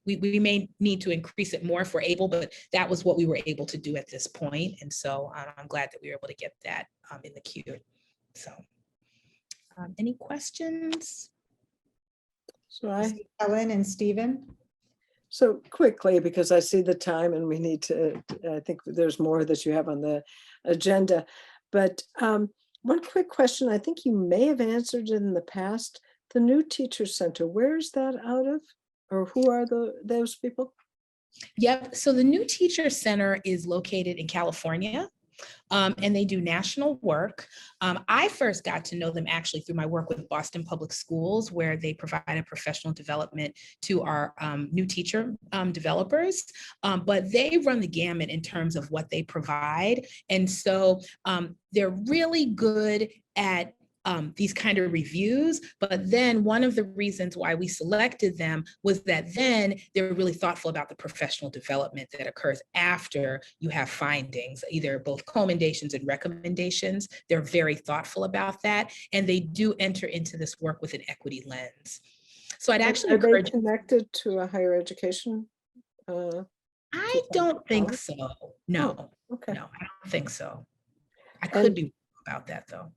we may need to increase it more if we're able, but that was what we were able to do at this point. And so I'm glad that we were able to get that in the queue. So any questions? So Helen and Stephen? So quickly, because I see the time and we need to, I think there's more that you have on the agenda. But one quick question, I think you may have answered it in the past. The new teacher center, where is that out of? Or who are those people? Yep, so the new teacher center is located in California. And they do national work. I first got to know them actually through my work with Boston Public Schools, where they provided professional development to our new teacher developers. But they run the gamut in terms of what they provide. And so they're really good at these kind of reviews. But then one of the reasons why we selected them was that then they're really thoughtful about the professional development that occurs after you have findings, either both commendations and recommendations. They're very thoughtful about that. And they do enter into this work with an equity lens. So I'd actually encourage. Are they connected to a higher education? I don't think so. No, okay. No, I don't think so. I could be wrong about that though.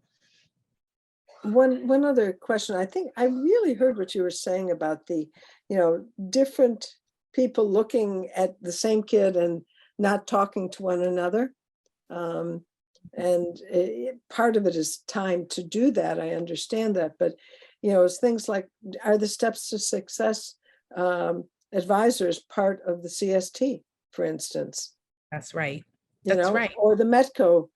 One other question. I think I really heard what you were saying about the, you know, different people looking at the same kid and not talking to one another. Part of it is time to do that. I understand that, but you know, it's things like, are the steps to success advisors part of the CST, for instance? That's right. That's right. Or the METCO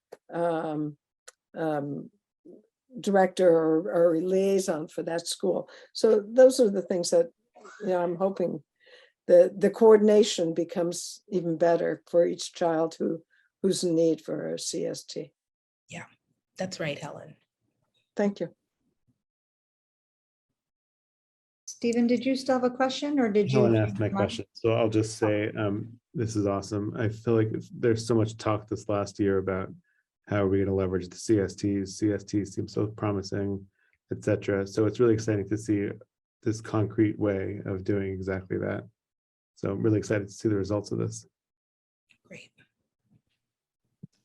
director or liaison for that school. So those are the things that, you know, I'm hoping the coordination becomes even better for each child who's in need for a CST. Yeah, that's right, Helen. Thank you. Stephen, did you still have a question, or did you? Helen asked my question, so I'll just say this is awesome. I feel like there's so much talk this last year about how are we going to leverage the CSTs? CSTs seem so promising, etc. So it's really exciting to see this concrete way of doing exactly that. So I'm really excited to see the results of this. Great.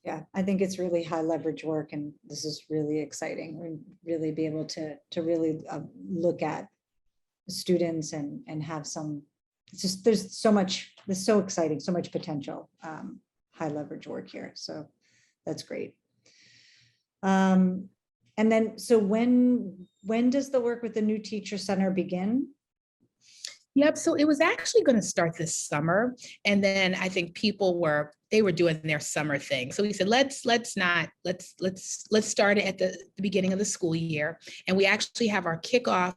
Yeah, I think it's really high leverage work, and this is really exciting. We really be able to really look at students and have some. It's just there's so exciting, so much potential. High leverage work here. So that's great. And then, so when does the work with the new teacher center begin? Yep. So it was actually going to start this summer. And then I think they were doing their summer thing. So we said, let's start it at the beginning of the school year. And we actually have our kickoff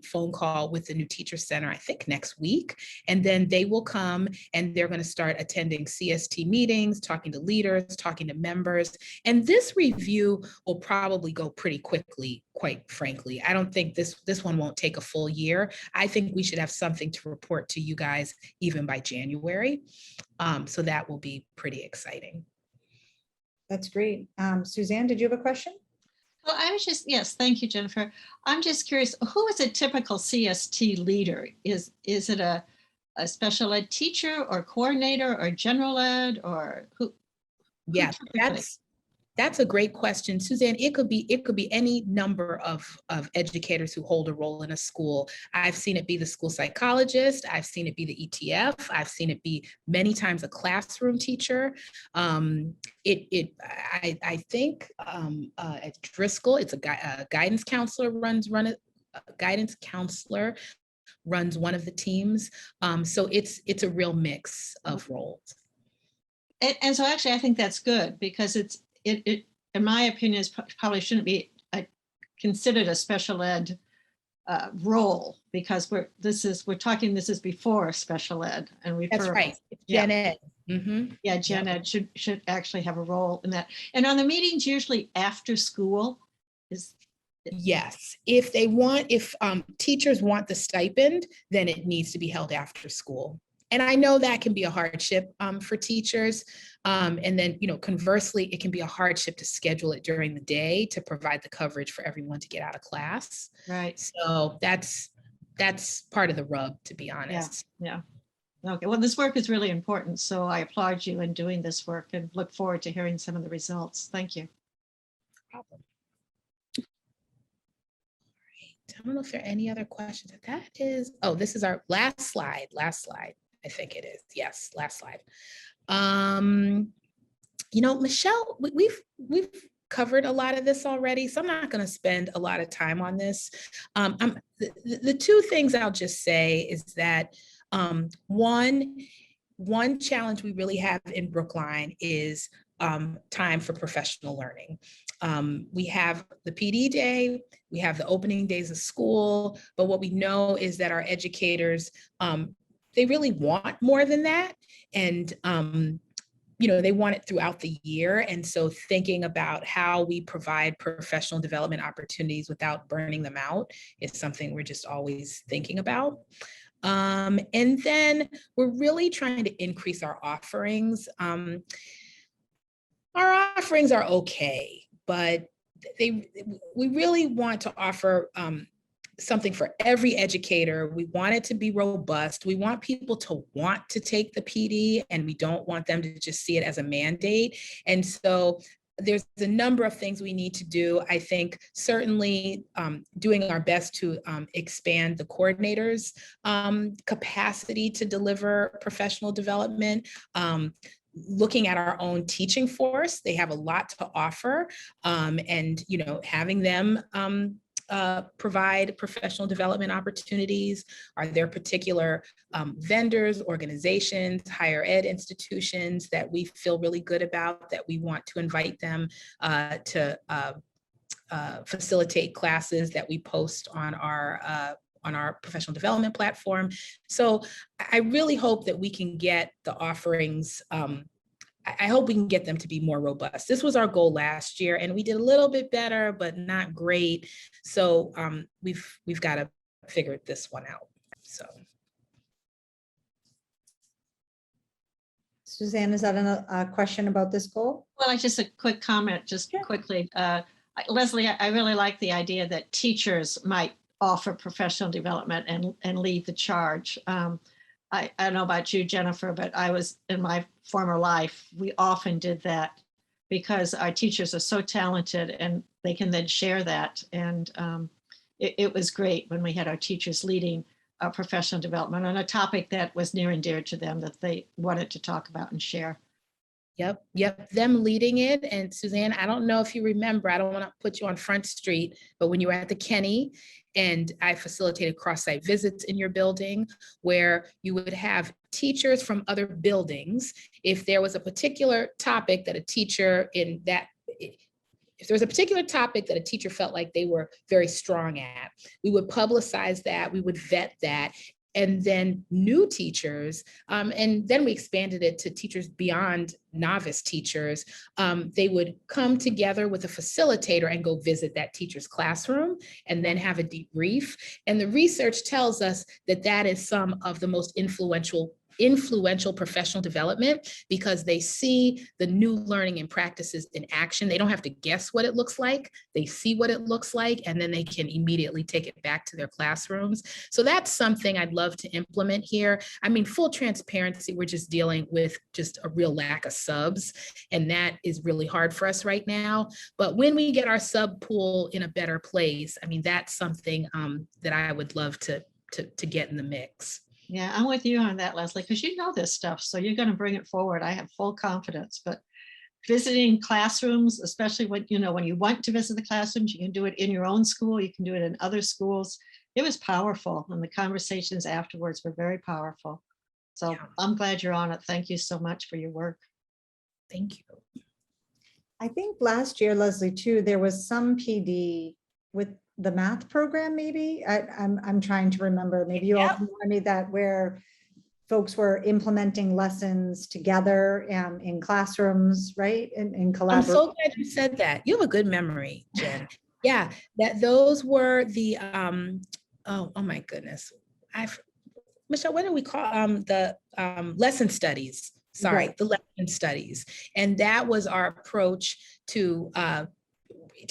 phone call with the new teacher center, I think next week. And then they will come and they're going to start attending CST meetings, talking to leaders, talking to members. And this review will probably go pretty quickly, quite frankly. I don't think this one won't take a full year. I think we should have something to report to you guys even by January. So that will be pretty exciting. That's great. Suzanne, did you have a question? Well, yes, thank you, Jennifer. I'm just curious, who is a typical CST leader? Is it a special ed teacher or coordinator or general ed or who? Yeah, That's a great question, Suzanne. It could be any number of educators who hold a role in a school. I've seen it be the school psychologist. I've seen it be the ETF. I've seen it be many times a classroom teacher. I think at Driscoll, it's a guidance counselor guidance counselor runs one of the teams. So it's a real mix of roles. And so actually, I think that's good because it in my opinion, probably shouldn't be considered a special ed role because this is before special ed, and That's right. It's Gen Ed. Mm-hmm. Yeah, Gen Ed should actually have a role in that. And on the meetings, usually after school is. Yes, if teachers want the stipend, then it needs to be held after school. And I know that can be a hardship for teachers. And then, conversely, it can be a hardship to schedule it during the day to provide the coverage for everyone to get out of class. Right. So that's part of the rub, to be honest. Yeah. Okay. Well, this work is really important. So I applaud you in doing this work and look forward to hearing some of the results. Thank you. No problem. I don't know if there are any other questions. This is our last slide. I think it is. Yes, last slide. Michelle, we've covered a lot of this already, so I'm not going to spend a lot of time on this. The two things I'll just say is that one challenge we really have in Brookline is time for professional learning. We have the PD day, we have the opening days of school, but what we know is that our educators, they really want more than that. And, they want it throughout the year. And so thinking about how we provide professional development opportunities without burning them out is something we're just always thinking about. And then we're really trying to increase our offerings. Our offerings are okay, but we really want to offer something for every educator. We want it to be robust. We want people to want to take the PD, and we don't want them to just see it as a mandate. And so there's a number of things we need to do. I think certainly doing our best to expand the coordinators' capacity to deliver professional development. Looking at our own teaching force, they have a lot to offer, and having them provide professional development opportunities. Are there particular vendors, organizations, higher ed institutions that we feel really good about that we want to invite them to facilitate classes that we post on our professional development platform? So I really hope that we can get the offerings, I hope we can get them to be more robust. This was our goal last year, and we did a little bit better, but not great. So we've got to figure this one out. So. Suzanne, is that a question about this goal? Well, just a quick comment, quickly. Leslie, I really like the idea that teachers might offer professional development and lead the charge. I don't know about you, Jennifer, but I was in my former life, we often did that because our teachers are so talented and they can then share that. And it was great when we had our teachers leading our professional development on a topic that was near and dear to them that they wanted to talk about and share. Yep. Them leading it. And Suzanne, I don't know if you remember, I don't want to put you on Front Street, but when you were at the Kenny and I facilitated cross-site visits in your building where you would have teachers from other buildings. If there was a particular topic that a teacher if there was a particular topic that a teacher felt like they were very strong at, we would publicize that, we would vet that. And then new teachers, and then we expanded it to teachers beyond novice teachers. They would come together with a facilitator and go visit that teacher's classroom and then have a debrief. And the research tells us that that is some of the most influential influential professional development because they see the new learning and practices in action. They don't have to guess what it looks like. They see what it looks like, and then they can immediately take it back to their classrooms. So that's something I'd love to implement here. I mean, full transparency, we're just dealing with just a real lack of subs, and that is really hard for us right now. But when we get our sub pool in a better place, I mean, that's something that I would love to get in the mix. Yeah, I'm with you on that, Leslie, because you know this stuff, so you're going to bring it forward. I have full confidence. But visiting classrooms, especially when you want to visit the classrooms, you can do it in your own school, you can do it in other schools. It was powerful, and the conversations afterwards were very powerful. So Yeah. I'm glad you're on it. Thank you so much for your work. Thank you. I think last year, Leslie, too, there was some PD with the math program, maybe. I'm trying to remember, maybe you all Yep. can remind me that where folks were implementing lessons together in classrooms, right? In I'm collaboration. so glad you said that. You have a good memory, Jen. Yeah, those were the oh my goodness. Michelle, what do we call the lesson studies? Sorry, Right. the lesson studies. And that was our approach to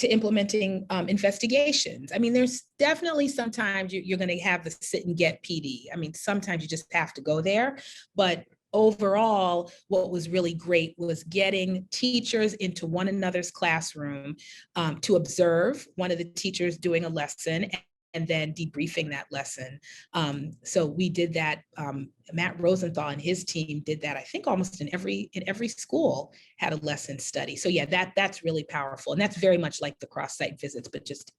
implementing investigations. I mean, there's definitely sometimes you're going to have the sit and get PD. I mean, sometimes you just have to go there. But overall, what was really great was getting teachers into one another's classroom to observe one of the teachers doing a lesson and then debriefing that lesson. So we did that. Matt Rosenthal and his team did that, I think almost in every school had a lesson study. So yeah, that's really powerful. And that's very much like the cross-site visits, but just,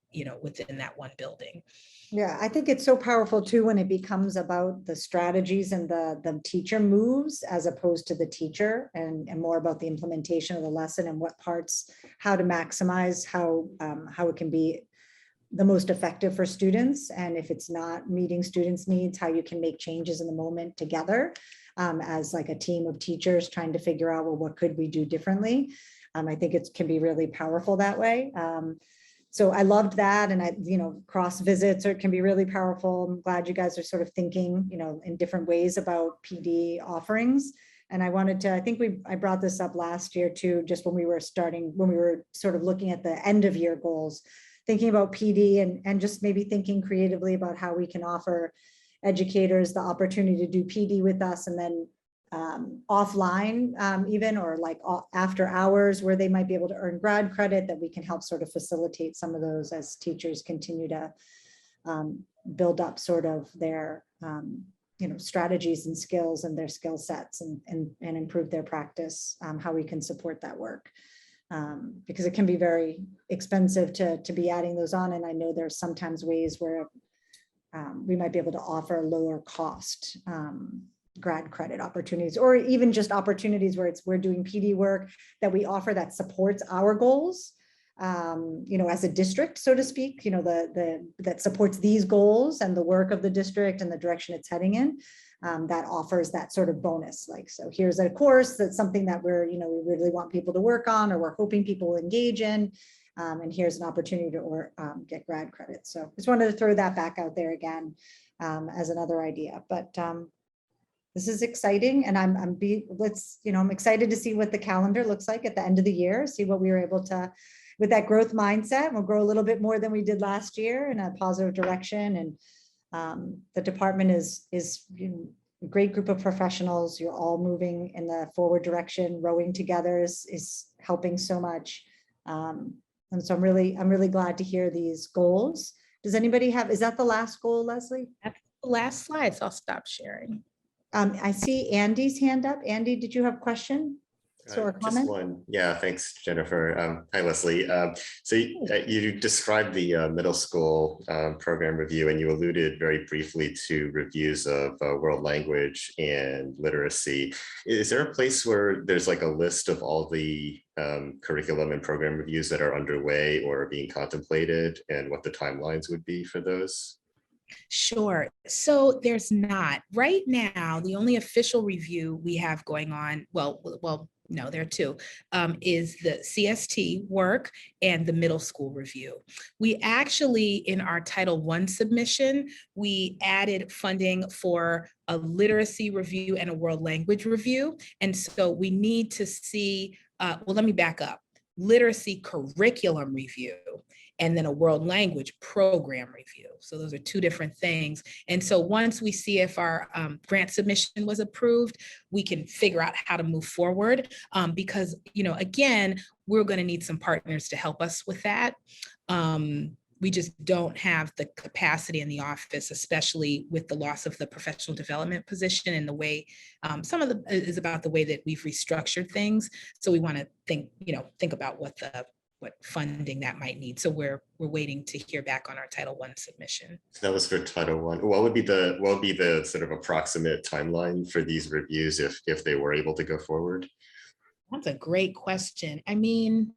within that one building. Yeah, I think it's so powerful too when it becomes about the strategies and the teacher moves as opposed to the teacher and more about the implementation of the lesson and what parts, how to maximize how it can be the most effective for students. And if it's not meeting students' needs, how you can make changes in the moment together as like a team of teachers trying to figure out, well, what could we do differently? I think it can be really powerful that way. So I loved that. And cross visits can be really powerful. I'm glad you guys are sort of thinking, in different ways about PD offerings. And I brought this up last year too, just when we were sort of looking at the end of year goals, thinking about PD and just maybe thinking creatively about how we can offer educators the opportunity to do PD with us and then offline even, or like after hours where they might be able to earn grad credit, that we can help sort of facilitate some of those as teachers continue to build up sort of their strategies and skills and their skill sets and improve their practice, how we can support that work. Because it can be very expensive to be adding those on. And I know there's sometimes ways where we might be able to offer lower cost grad credit opportunities, or even just opportunities where we're doing PD work that we offer that supports our goals, as a district, so to speak, that supports these goals and the work of the district and the direction it's heading in. That offers that sort of bonus, like, so here's a course that's something that we really want people to work on, or we're hoping people will engage in, and here's an opportunity to get grad credit. So just wanted to throw that back out there again as another idea. But this is exciting, and I'm excited to see what the calendar looks like at the end of the year. See what we were able to, with that growth mindset, we'll grow a little bit more than we did last year in a positive direction. And the department is a great group of professionals. You're all moving in the forward direction. Rowing together is helping so much. And so I'm really glad to hear these goals. Does anybody is that the last goal, Leslie? That's the last slide, so I'll stop sharing. I see Andy's hand up. Andy, did you have a question? Or Just comment? one. Yeah, thanks, Jennifer. Hi, Leslie. So you described the middle school program review, and you alluded very briefly to reviews of world language and literacy. Is there a place where there's like a list of all the curriculum and program reviews that are underway or being contemplated, and what the timelines would be for those? Sure. So there's not. Right now, the only official review we have going on, well, no, there are two, is the CST work and the middle school review. We actually, in our Title I submission, we added funding for a literacy review and a world language review. And so we need to see, well, let me back up. Literacy curriculum review, and then a world language program review. So those are two different things. And so once we see if our grant submission was approved, we can figure out how to move forward because, you know, again, we're going to need some partners to help us with that. We just don't have the capacity in the office, especially with the loss of the professional development position and the way some of the is about the way that we've restructured things. So we want to think about what funding that might need. So we're waiting to hear back on our Title I submission. So that was for Title I. What would be the sort of approximate timeline for these reviews if they were able to go forward? That's a great question. I mean,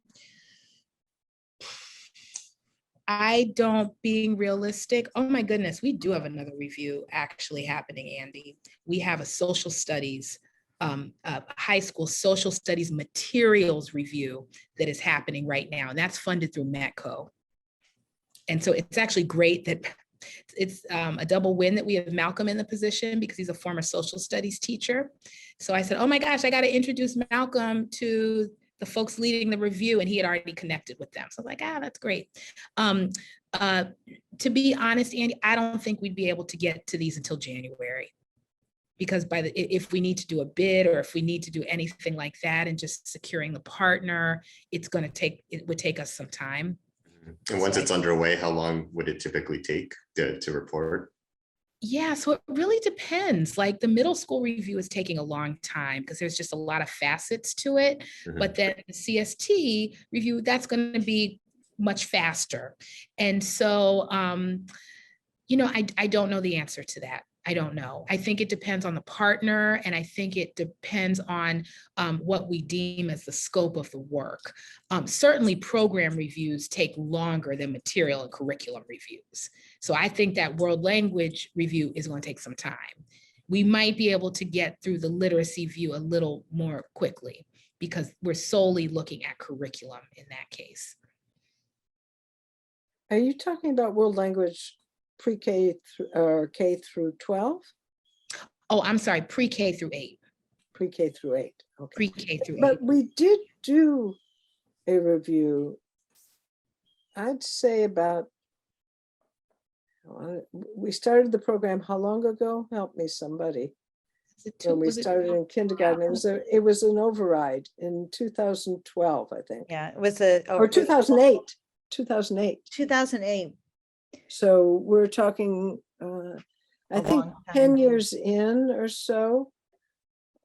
being realistic, oh my goodness, we do have another review actually happening, Andy. We have a social studies, high school social studies materials review that is happening right now, and that's funded through METCO. And so it's actually great that it's a double win that we have Malcolm in the position because he's a former social studies teacher. So I said, oh my gosh, I got to introduce Malcolm to the folks leading the review, and he had already connected with them. So I was like, that's great. To be honest, Andy, I don't think we'd be able to get to these until January, because if we need to do a bid or if we need to do anything like that and just securing the partner, it would take us some time. And once it's underway, how long would it typically take to report? Yeah, so it really depends. Like the middle school review is taking a long time because there's just a lot of facets to it. Mm-hmm. But then the CST review, that's going to be much faster. And so, I don't know the answer to that. I don't know. I think it depends on the partner, and I think it depends on what we deem as the scope of the work. Certainly program reviews take longer than material and curriculum reviews. So I think that world language review is going to take some time. We might be able to get through the literacy view a little more quickly because we're solely looking at curriculum in that case. Are you talking about world language pre-K or K through 12? Oh, I'm sorry, pre-K through 8. Pre-K through 8. Okay. Pre-K through 8. But we did do a review, I'd say about, we started the program how long ago? Help me, somebody. When we started in kindergarten, it was an override in 2012, I think. Yeah, it was Or 2008. 2008. So we're talking, I think 10 years in or so,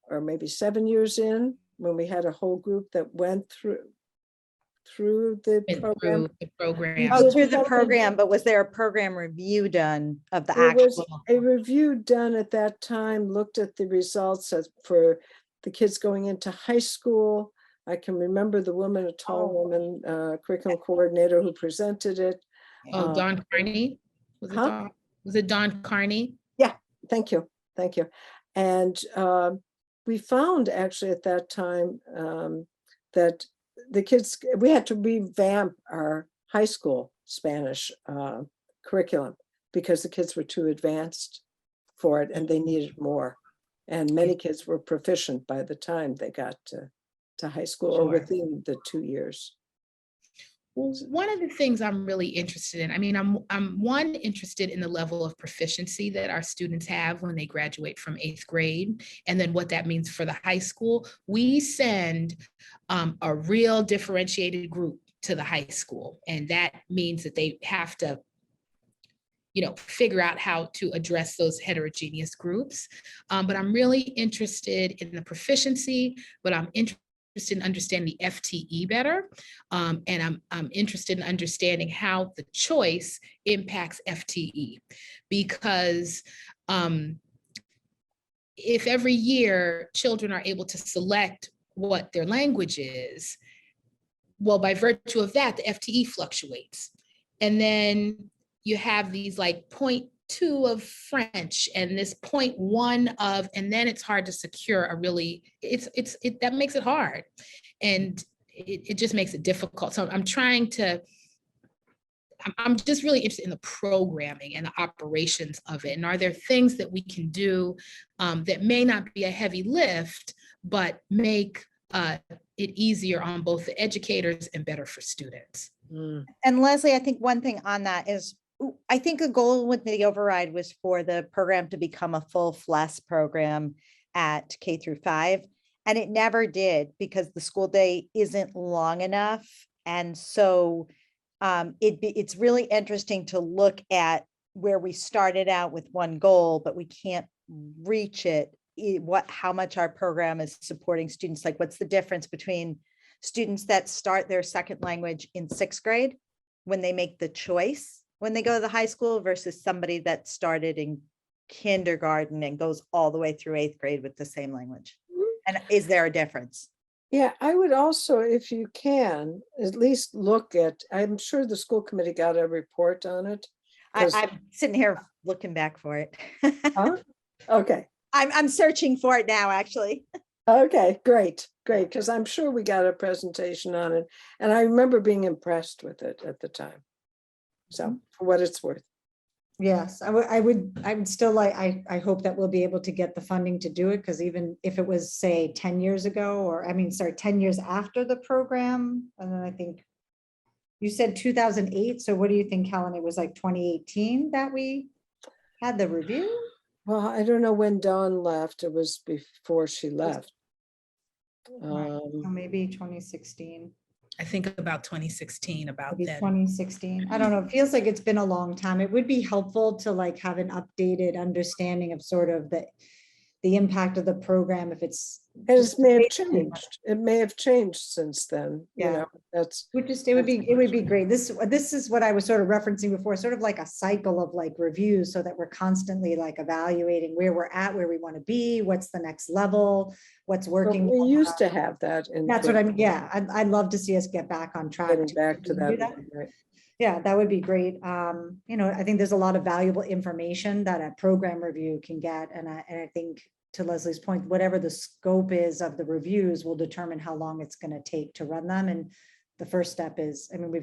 or maybe 7 years in, when we had a whole group that went through the program. Through the program, but was there a program review done of the There actual? was a review done at that time, looked at the results for the kids going into high school. I can remember the woman, a tall woman, curriculum coordinator who presented it. Oh, Don Carney? Was it Don Carney? Yeah, thank you. And we found actually at that time that the kids, we had to revamp our high school Spanish curriculum because the kids were too advanced for it and they needed more. And many kids were proficient by the time they got to high school or within the 2 years. Well, one of the things I'm really interested in, I mean, I'm interested in the level of proficiency that our students have when they graduate from 8th grade, and then what that means for the high school. We send a real differentiated group to the high school, and that means that they have to, figure out how to address those heterogeneous groups. But I'm really interested in the proficiency, but I'm interested in understanding the FTE better. And I'm interested in understanding how the choice impacts FTE. Because if every year children are able to select what their language is, well, by virtue of that, the FTE fluctuates. And then you have these like 0.2 0.2 of French and this 0.1 of, and then it's hard to secure a really, that makes it hard. And it just makes it difficult. So I'm just really interested in the programming and the operations of it. And are there things that we can do that may not be a heavy lift, but make it easier on both the educators and better for students? And Leslie, I think one thing on that is, I think a goal with the override was for the program to become a full FLES program at K through 5. And it never did because the school day isn't long enough. And so it's really interesting to look at where we started out with one goal, but we can't reach it. How much our program is supporting students, like what's the difference between students that start their second language in 6th grade when they make the choice when they go to the high school versus somebody that started in kindergarten and goes all the way through 8th grade with the same language. And is there a difference? Yeah, I would also, if you can, at least look at, I'm sure the school committee got a report on it. I'm sitting here looking back for it. Huh? Okay. I'm searching for it now, actually. Okay, great, because I'm sure we got a presentation on it. And I remember being impressed with it at the time. So for what it's worth. Yes, I would still like, I hope that we'll be able to get the funding to do it, because even if it was, say, 10 years ago, or 10 years after the program, and then I think you said 2008. So what do you think, Helen? It was like 2018 that we had the review? Well, I don't know when Dawn left. It was before she left. Right. So maybe 2016. I think about 2016, about Maybe then. 2016. I don't know. It feels like it's been a long time. It would be helpful to like have an updated understanding of sort of the impact of the program if it's. It may have changed. It may have changed since then. Yeah. You know, it would be great. This is what I was sort of referencing before, sort of like a cycle of like reviews, so that we're constantly like evaluating where we're at, where we want to be, what's the next level, what's working. We used to have that. That's what I'm, yeah, I'd love to see us get back on track. Getting back to that. Right. Yeah, that would be great. You know, I think there's a lot of valuable information that a program review can get. And I think, to Leslie's point, whatever the scope is of the reviews will determine how long it's going to take to run them. And the first step is, I mean,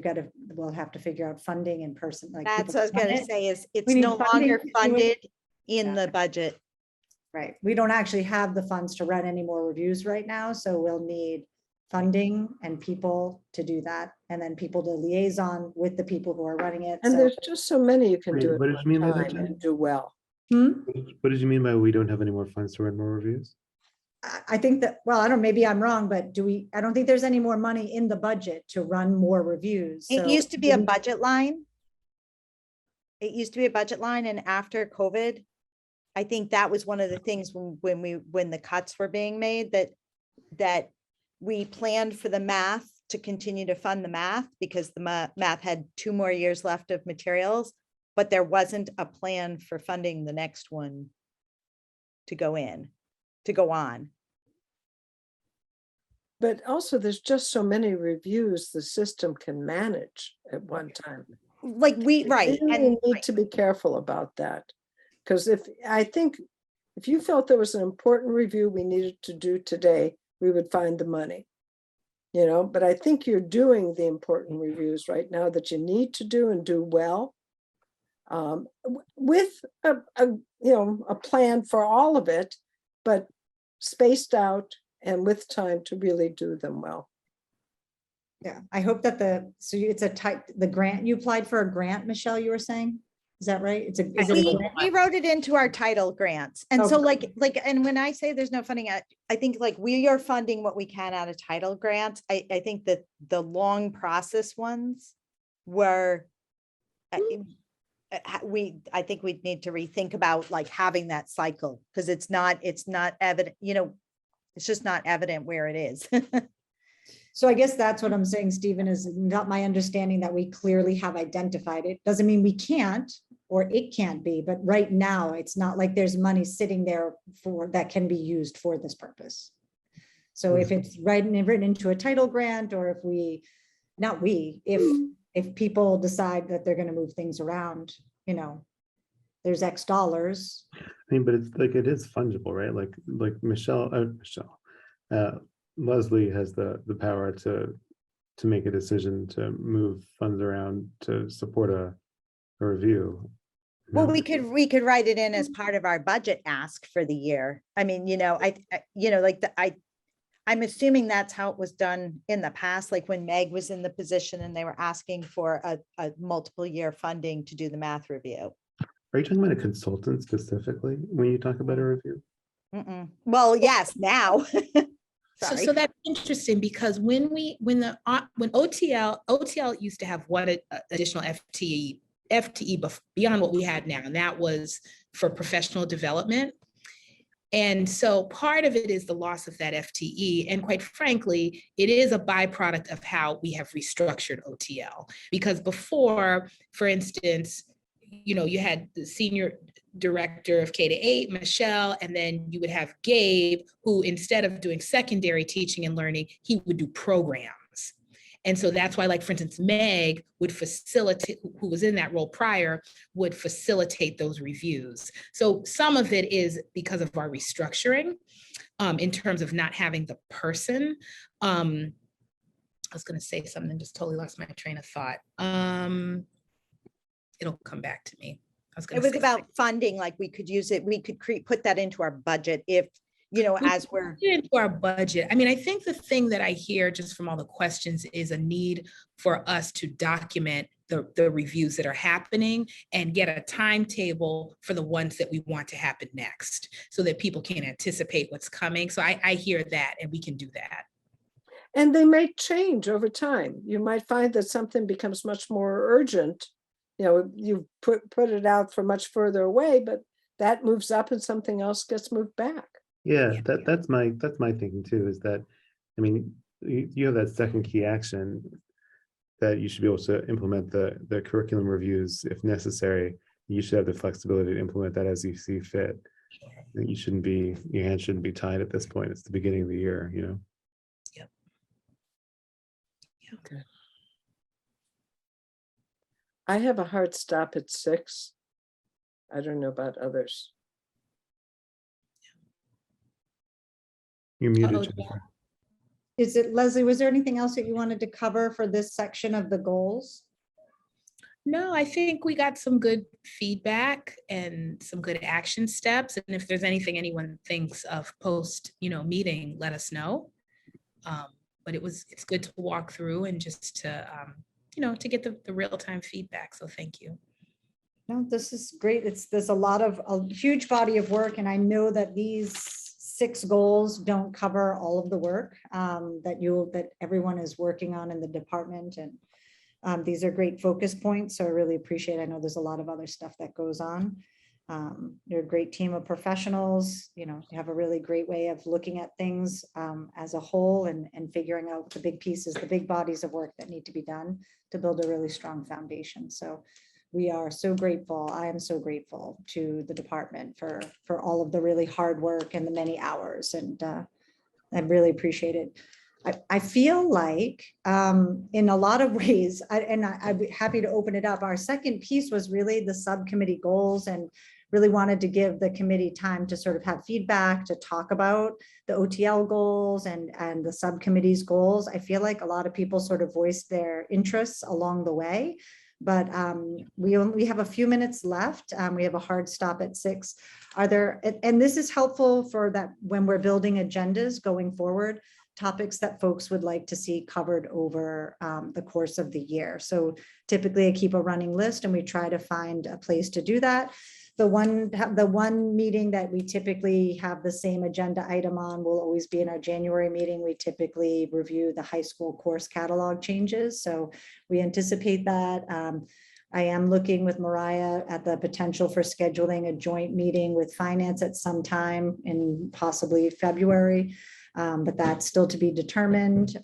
we'll have to figure out funding in person. Like That's what I was going to say, is it's We need no funding longer to do it. funded in Yeah. the budget. Right. We don't actually have the funds to run any more reviews right now. So we'll need funding and people to do that. And then people to liaison with the people who are running it. And So- there's just so many you can Wait, do what at did you mean by one that, time Jen? and do well. What did you mean by we don't have any more funds to run more reviews? I think that, well, I don't, maybe I'm wrong, but I don't think there's any more money in the budget to run more reviews. It So used to be a we- budget line. It used to be a budget line, and after COVID, I think that was one of the things when the cuts were being made, that we planned for the math to continue to fund the math because the math had 2 more years left of materials, but there wasn't a plan for funding the next one to go on. But also there's just so many reviews the system can manage at one time. Like We right. really And need to be careful about that. Because I think if you felt there was an important review we needed to do today, we would find the money. You know, but I think you're doing the important reviews right now that you need to do and do well. With a plan for all of it, but spaced out and with time to really do them well. Yeah, I hope that the grant, you applied for a grant, Michelle, you were saying? Is that right? Is it a grant? we wrote it into our title grants. And so Okay. and when I say there's no funding, I think like we are funding what we can out of title grants. I think that the long process ones were, I think we'd need to rethink about like having that cycle, because it's not evident, it's just not evident where it is. So I guess that's what I'm saying, Stephen, is not my understanding that we clearly have identified it. Doesn't mean we can't, or it can't be, but right now it's not like there's money sitting there that can be used for this purpose. So if it's written into a title grant, or if people decide that they're going to move things around, there's X dollars. I mean, but it's like, it is fungible, right? Like Leslie has the power to make a decision to move funds around to support a review. Well, No? we could write it in as part of our budget ask for the year. I mean, I'm assuming that's how it was done in the past, like when Meg was in the position and they were asking for a multiple year funding to do the math review. Are you talking about a consultant specifically when you talk about a review? Well, yes, now. Sorry. So that's interesting because when OTL used to have one additional FTE beyond what we had now, and that was for professional development. And so part of it is the loss of that FTE. And quite frankly, it is a byproduct of how we have restructured OTL. Because before, for instance, you had the senior director of K-8, Michelle, and then you would have Gabe, who instead of doing secondary teaching and learning, he would do programs. And so that's why, like, for instance, Meg would facilitate, who was in that role prior, would facilitate those reviews. So some of it is because of our restructuring in terms of not having the person. I was going to say something, just totally lost my train of thought. It'll come back to me. It was about funding, like we could use it, we could put that into our budget if, as we're into our budget. I mean, I think the thing that I hear just from all the questions is a need for us to document the reviews that are happening and get a timetable for the ones that we want to happen next so that people can anticipate what's coming. So I hear that, and we can do that. And they may change over time. You might find that something becomes much more urgent. You put it out for much further away, but that moves up and something else gets moved back. Yeah, that's my thinking too, is that, I mean, you have that second key action that you should be able to implement the curriculum reviews if necessary. You should have the flexibility to implement that as you see fit. Your hands shouldn't be tied at this point. It's the beginning of the year, Yep. Okay. I have a hard stop at 6. I don't know about others. You're muted, Uh-oh. Jennifer. Is it, Leslie, was there anything else that you wanted to cover for this section of the goals? No, I think we got some good feedback and some good action steps. And if there's anything anyone thinks of post, meeting, let us know. But it's good to walk through and just to, to get the real-time feedback. So thank you. No, this is great. There's a huge body of work, and I know that these 6 goals don't cover all of the work that everyone is working on in the department. And these are great focus points. So I really appreciate it. I know there's a lot of other stuff that goes on. You're a great team of professionals. You have a really great way of looking at things as a whole and figuring out the big pieces, the big bodies of work that need to be done to build a really strong foundation. So we are so grateful. I am so grateful to the department for all of the really hard work and the many hours. And I really appreciate it. I feel like in a lot of ways, I'd be happy to open it up. Our second piece was really the subcommittee goals, and really wanted to give the committee time to sort of have feedback, to talk about the OTL goals and the subcommittee's goals. I feel like a lot of people sort of voiced their interests along the way, but we have a few minutes left. We have a hard stop at 6. And this is helpful for that when we're building agendas going forward, topics that folks would like to see covered over the course of the year. So typically I keep a running list and we try to find a place to do that. The one meeting that we typically have the same agenda item on will always be in our January meeting. We typically review the high school course catalog changes. So we anticipate that. I am looking with Mariah at the potential for scheduling a joint meeting with finance at some time in possibly February, but that's still to be determined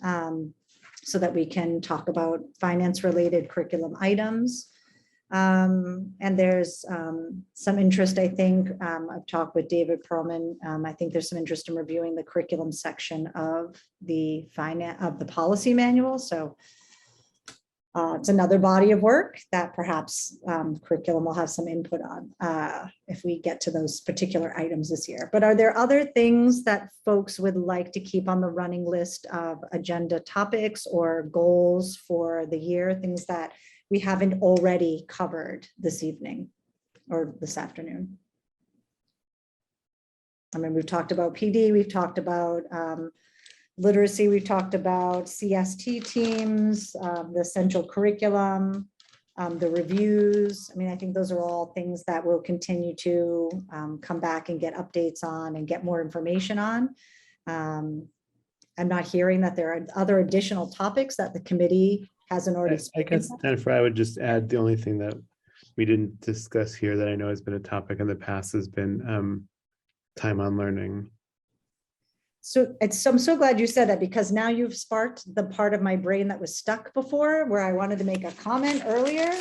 so that we can talk about finance related curriculum items. And there's some interest, I think, I've talked with David Perlman. I think there's some interest in reviewing the curriculum section of the policy manual. So It's another body of work that perhaps curriculum will have some input on if we get to those particular items this year. But are there other things that folks would like to keep on the running list of agenda topics or goals for the year, things that we haven't already covered this evening or this afternoon? I mean, we've talked about PD, we've talked about literacy, we've talked about CST teams, the central curriculum, the reviews. I mean, I think those are all things that we'll continue to come back and get updates on and get more information on. I'm not hearing that there are other additional topics that the committee hasn't already I spoken guess, about. Jennifer, I would just add the only thing that we didn't discuss here that I know has been a topic in the past has been time on learning. So I'm so glad you said that, because now you've sparked the part of my brain that was stuck before where I wanted to make a comment earlier.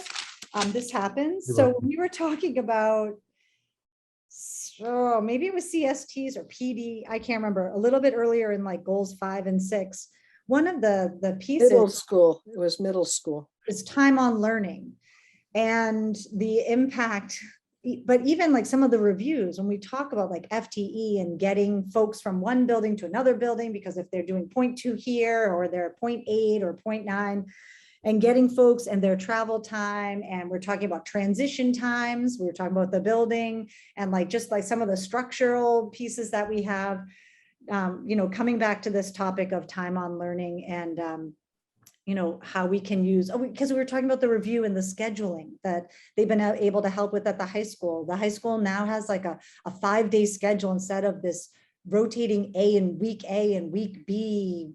This happens. You're So welcome. we were talking about, so maybe it was CSTs or PD, I can't remember, a little bit earlier in like goals 5 and 6. One of the pieces Middle school, it was middle school. is time on learning and the impact. But even like some of the reviews, when we talk about like FTE and getting folks from one building to another building, because if they're doing 0.2 here or they're 0.8 or 0.9, and getting folks and their travel time, and we're talking about transition times, we were talking about the building and like just like some of the structural pieces that we have, you know, coming back to this topic of time on learning and you know, how we can use, because we were talking about the review and the scheduling that they've been able to help with at the high school. The high school now has like a 5-day schedule instead of this rotating A and week B.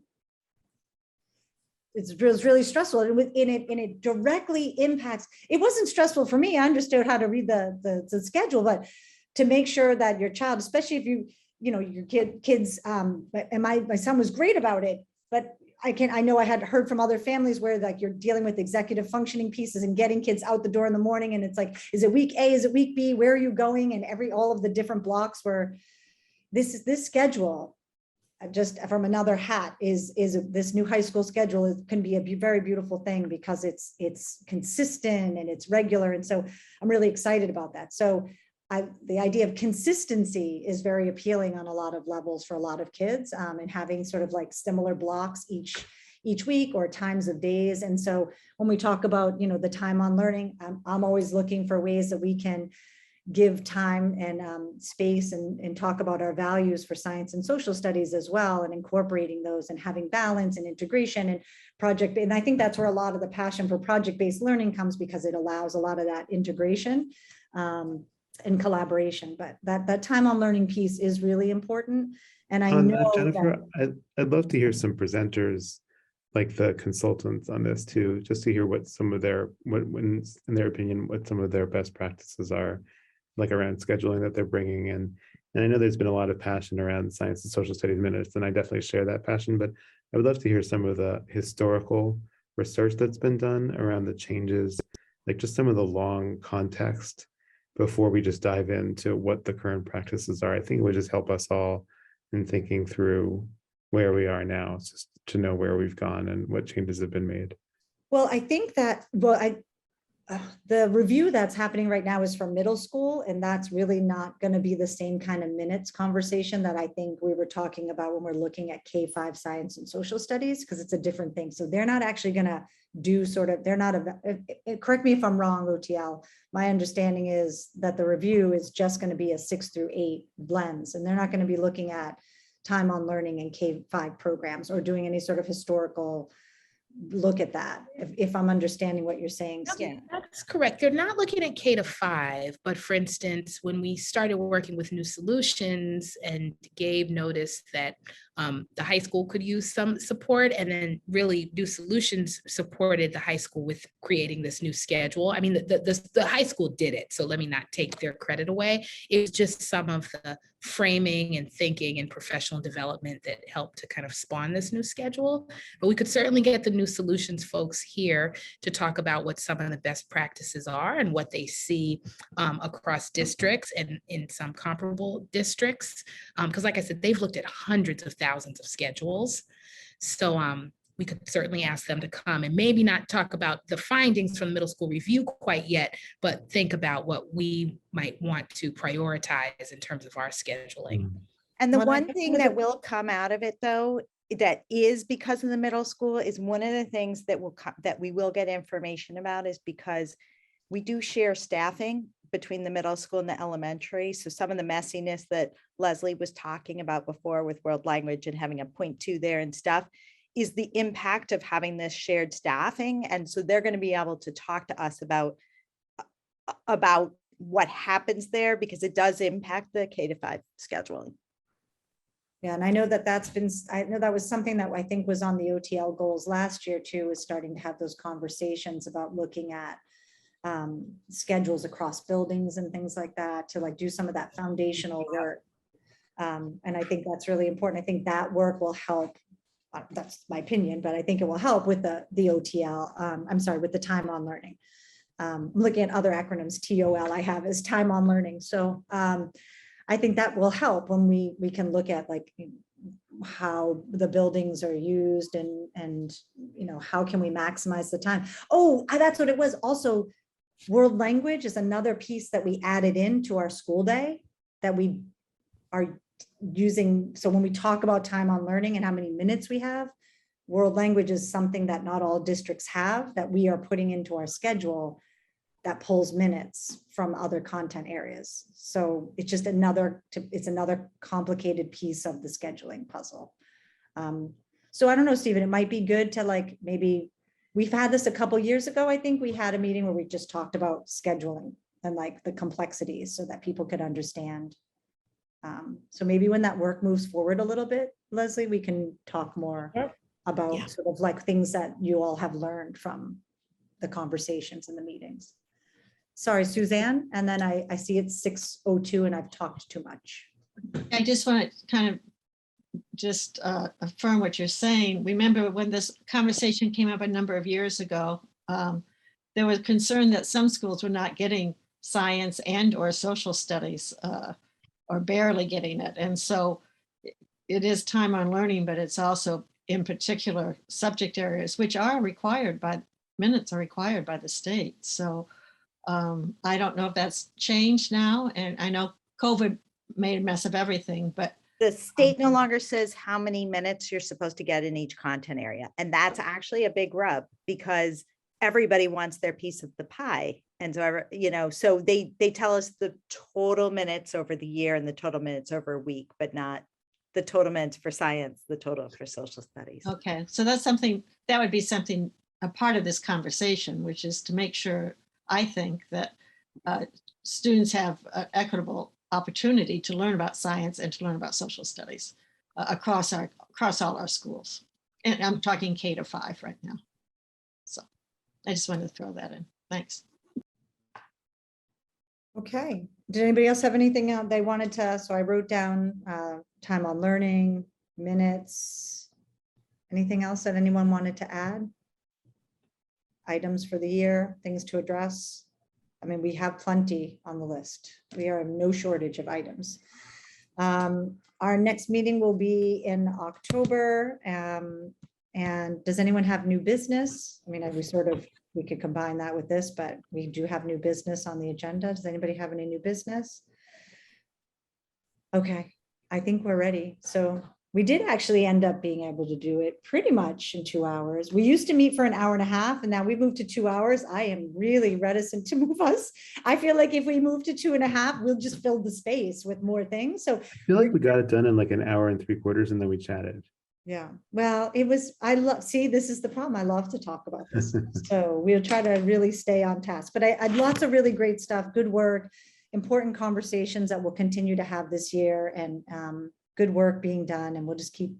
It was really stressful, and it directly impacts. It wasn't stressful for me. I understood how to read the schedule, but to make sure that your child, especially if you know, your kids, and my son was great about it, but I know I had heard from other families where like you're dealing with executive functioning pieces and getting kids out the door in the morning. And it's like, is it week A? Is it week B? Where are you going? And all of the different blocks where this schedule, just from another hat, is this new high school schedule can be a very beautiful thing because it's consistent and it's regular. And so I'm really excited about that. So the idea of consistency is very appealing on a lot of levels for a lot of kids, and having sort of like similar blocks each week or times of days. And so when we talk about, you know, the time on learning, I'm always looking for ways that we can give time and space and talk about our values for science and social studies as well, and incorporating those and having balance and integration and project. And I think that's where a lot of the passion for project-based learning comes, because it allows a lot of that integration and collaboration. But that time on learning piece is really important. And I On know that, Jennifer, I'd love to hear some presenters, like the consultants on this too, just to hear what some of their, in their opinion, what some of their best practices are, like around scheduling that they're bringing in. And I know there's been a lot of passion around science and social studies minutes, and I definitely share that passion, but I would love to hear some of the historical research that's been done around the changes, like just some of the long context before we just dive into what the current practices are. I think it would just help us all in thinking through where we are now, just to know where we've gone and what changes have been made. well, I think that, the review that's happening right now is for middle school, and that's really not going to be the same kind of minutes conversation that I think we were talking about when we're looking at K-5 science and social studies, because it's a different thing. So they're not actually going to do correct me if I'm wrong, OTL. My understanding is that the review is just going to be a 6 through 8 blends, and they're not going to be looking at time on learning in K-5 programs or doing any sort of historical look at that, if I'm understanding what you're saying. Yeah, that's correct. They're not looking at K-5, but for instance, when we started working with New Solutions and Gabe noticed that the high school could use some support, and then really New Solutions supported the high school with creating this new schedule. I mean, the high school did it, so let me not take their credit away. It was just some of the framing and thinking and professional development that helped to kind of spawn this new schedule. But we could certainly get the New Solutions folks here to talk about what some of the best practices are and what they see across districts and in some comparable districts. Because like I said, they've looked at hundreds of thousands of schedules. So we could certainly ask them to come and maybe not talk about the findings from the middle school review quite yet, but think about what we might want to prioritize in terms of our scheduling. And the Well, I one think thing with that the- will come out of it, though, that is because of the middle school, is one of the things that that we will get information about is because we do share staffing between the middle school and the elementary. So some of the messiness that Leslie was talking about before with world language and having a 0.2 there and stuff is the impact of having this shared staffing. And so they're going to be able to talk to us about what happens there, because it does impact the K-5 scheduling. Yeah, and I know that I know that was something that I think was on the OTL goals last year too, is starting to have those conversations about looking at schedules across buildings and things like that, to like do some of that foundational work. And I think that's really important. I think that work will help. That's my opinion, but I think it will help with the OTL. I'm sorry, with the time on learning. I'm looking at other acronyms. TOL I have is time on learning. So I think that will help when we can look at like how the buildings are used and you know, how can we maximize the time. Oh, that's what it was. Also, world language is another piece that we added into our school day that we are using. So when we talk about time on learning and how many minutes we have, world language is something that not all districts have, that we are putting into our schedule that pulls minutes from other content areas. So it's just another complicated piece of the scheduling puzzle. So I don't know, Stephen, it might be good to like, maybe we've had this a couple years ago. I think we had a meeting where we just talked about scheduling and like the complexities so that people could understand. So maybe when that work moves forward a little bit, Leslie, we can talk more about sort of like things that you all have learned from the conversations and the meetings. Sorry, Suzanne, and then I see it's 6:02 and I've talked too much. I just want to kind of just affirm what you're saying. Remember when this conversation came up a number of years ago, there was concern that some schools were not getting science and or social studies or barely getting it. And so it is time on learning, but it's also in particular subject areas, which are required by, minutes are required by the state. So I don't know if that's changed now. And I know COVID made a mess of everything, but The state no longer says how many minutes you're supposed to get in each content area. And that's actually a big rub because everybody wants their piece of the pie. And so, you know, so they tell us the total minutes over the year and the total minutes over a week, but not the total minutes for science, the total for social studies. okay. So that's something, that would be something, a part of this conversation, which is to make sure, I think, that students have equitable opportunity to learn about science and to learn about social studies across all our schools. And I'm talking K-5 right now. So I just wanted to throw that in. Thanks. Okay, did anybody else have anything else they wanted to, so I wrote down time on learning, minutes. Anything else that anyone wanted to add? Items for the year, things to address. I mean, we have plenty on the list. We are in no shortage of items. Our next meeting will be in October. And does anyone have new business? I mean, we could combine that with this, but we do have new business on the agenda. Does anybody have any new business? Okay, I think we're ready. So we did actually end up being able to do it pretty much in 2 hours. We used to meet for an hour and a half and now we moved to 2 hours. I am really reticent to move us. I feel like if we move to 2.5, we'll just fill the space with more things. So I feel like we got it done in like an hour and 3/4 and then we chatted. yeah, well, see, this is the problem. I love to talk about this. So we'll try to really stay on task, but I lots of really great stuff, good work, important conversations that we'll continue to have this year and good work being done. And we'll just keep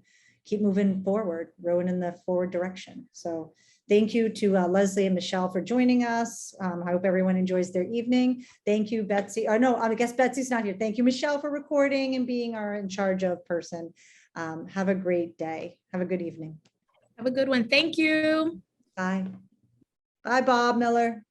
moving forward, rowing in the forward direction. So thank you to Leslie and Michelle for joining us. I hope everyone enjoys their evening. Thank you, Betsy. Oh, no, I guess Betsy's not here. Thank you, Michelle, for recording and being our in charge of person. Have a great day. Have a good evening. Have a good one. Thank you. Bye. Bye, Bob Miller.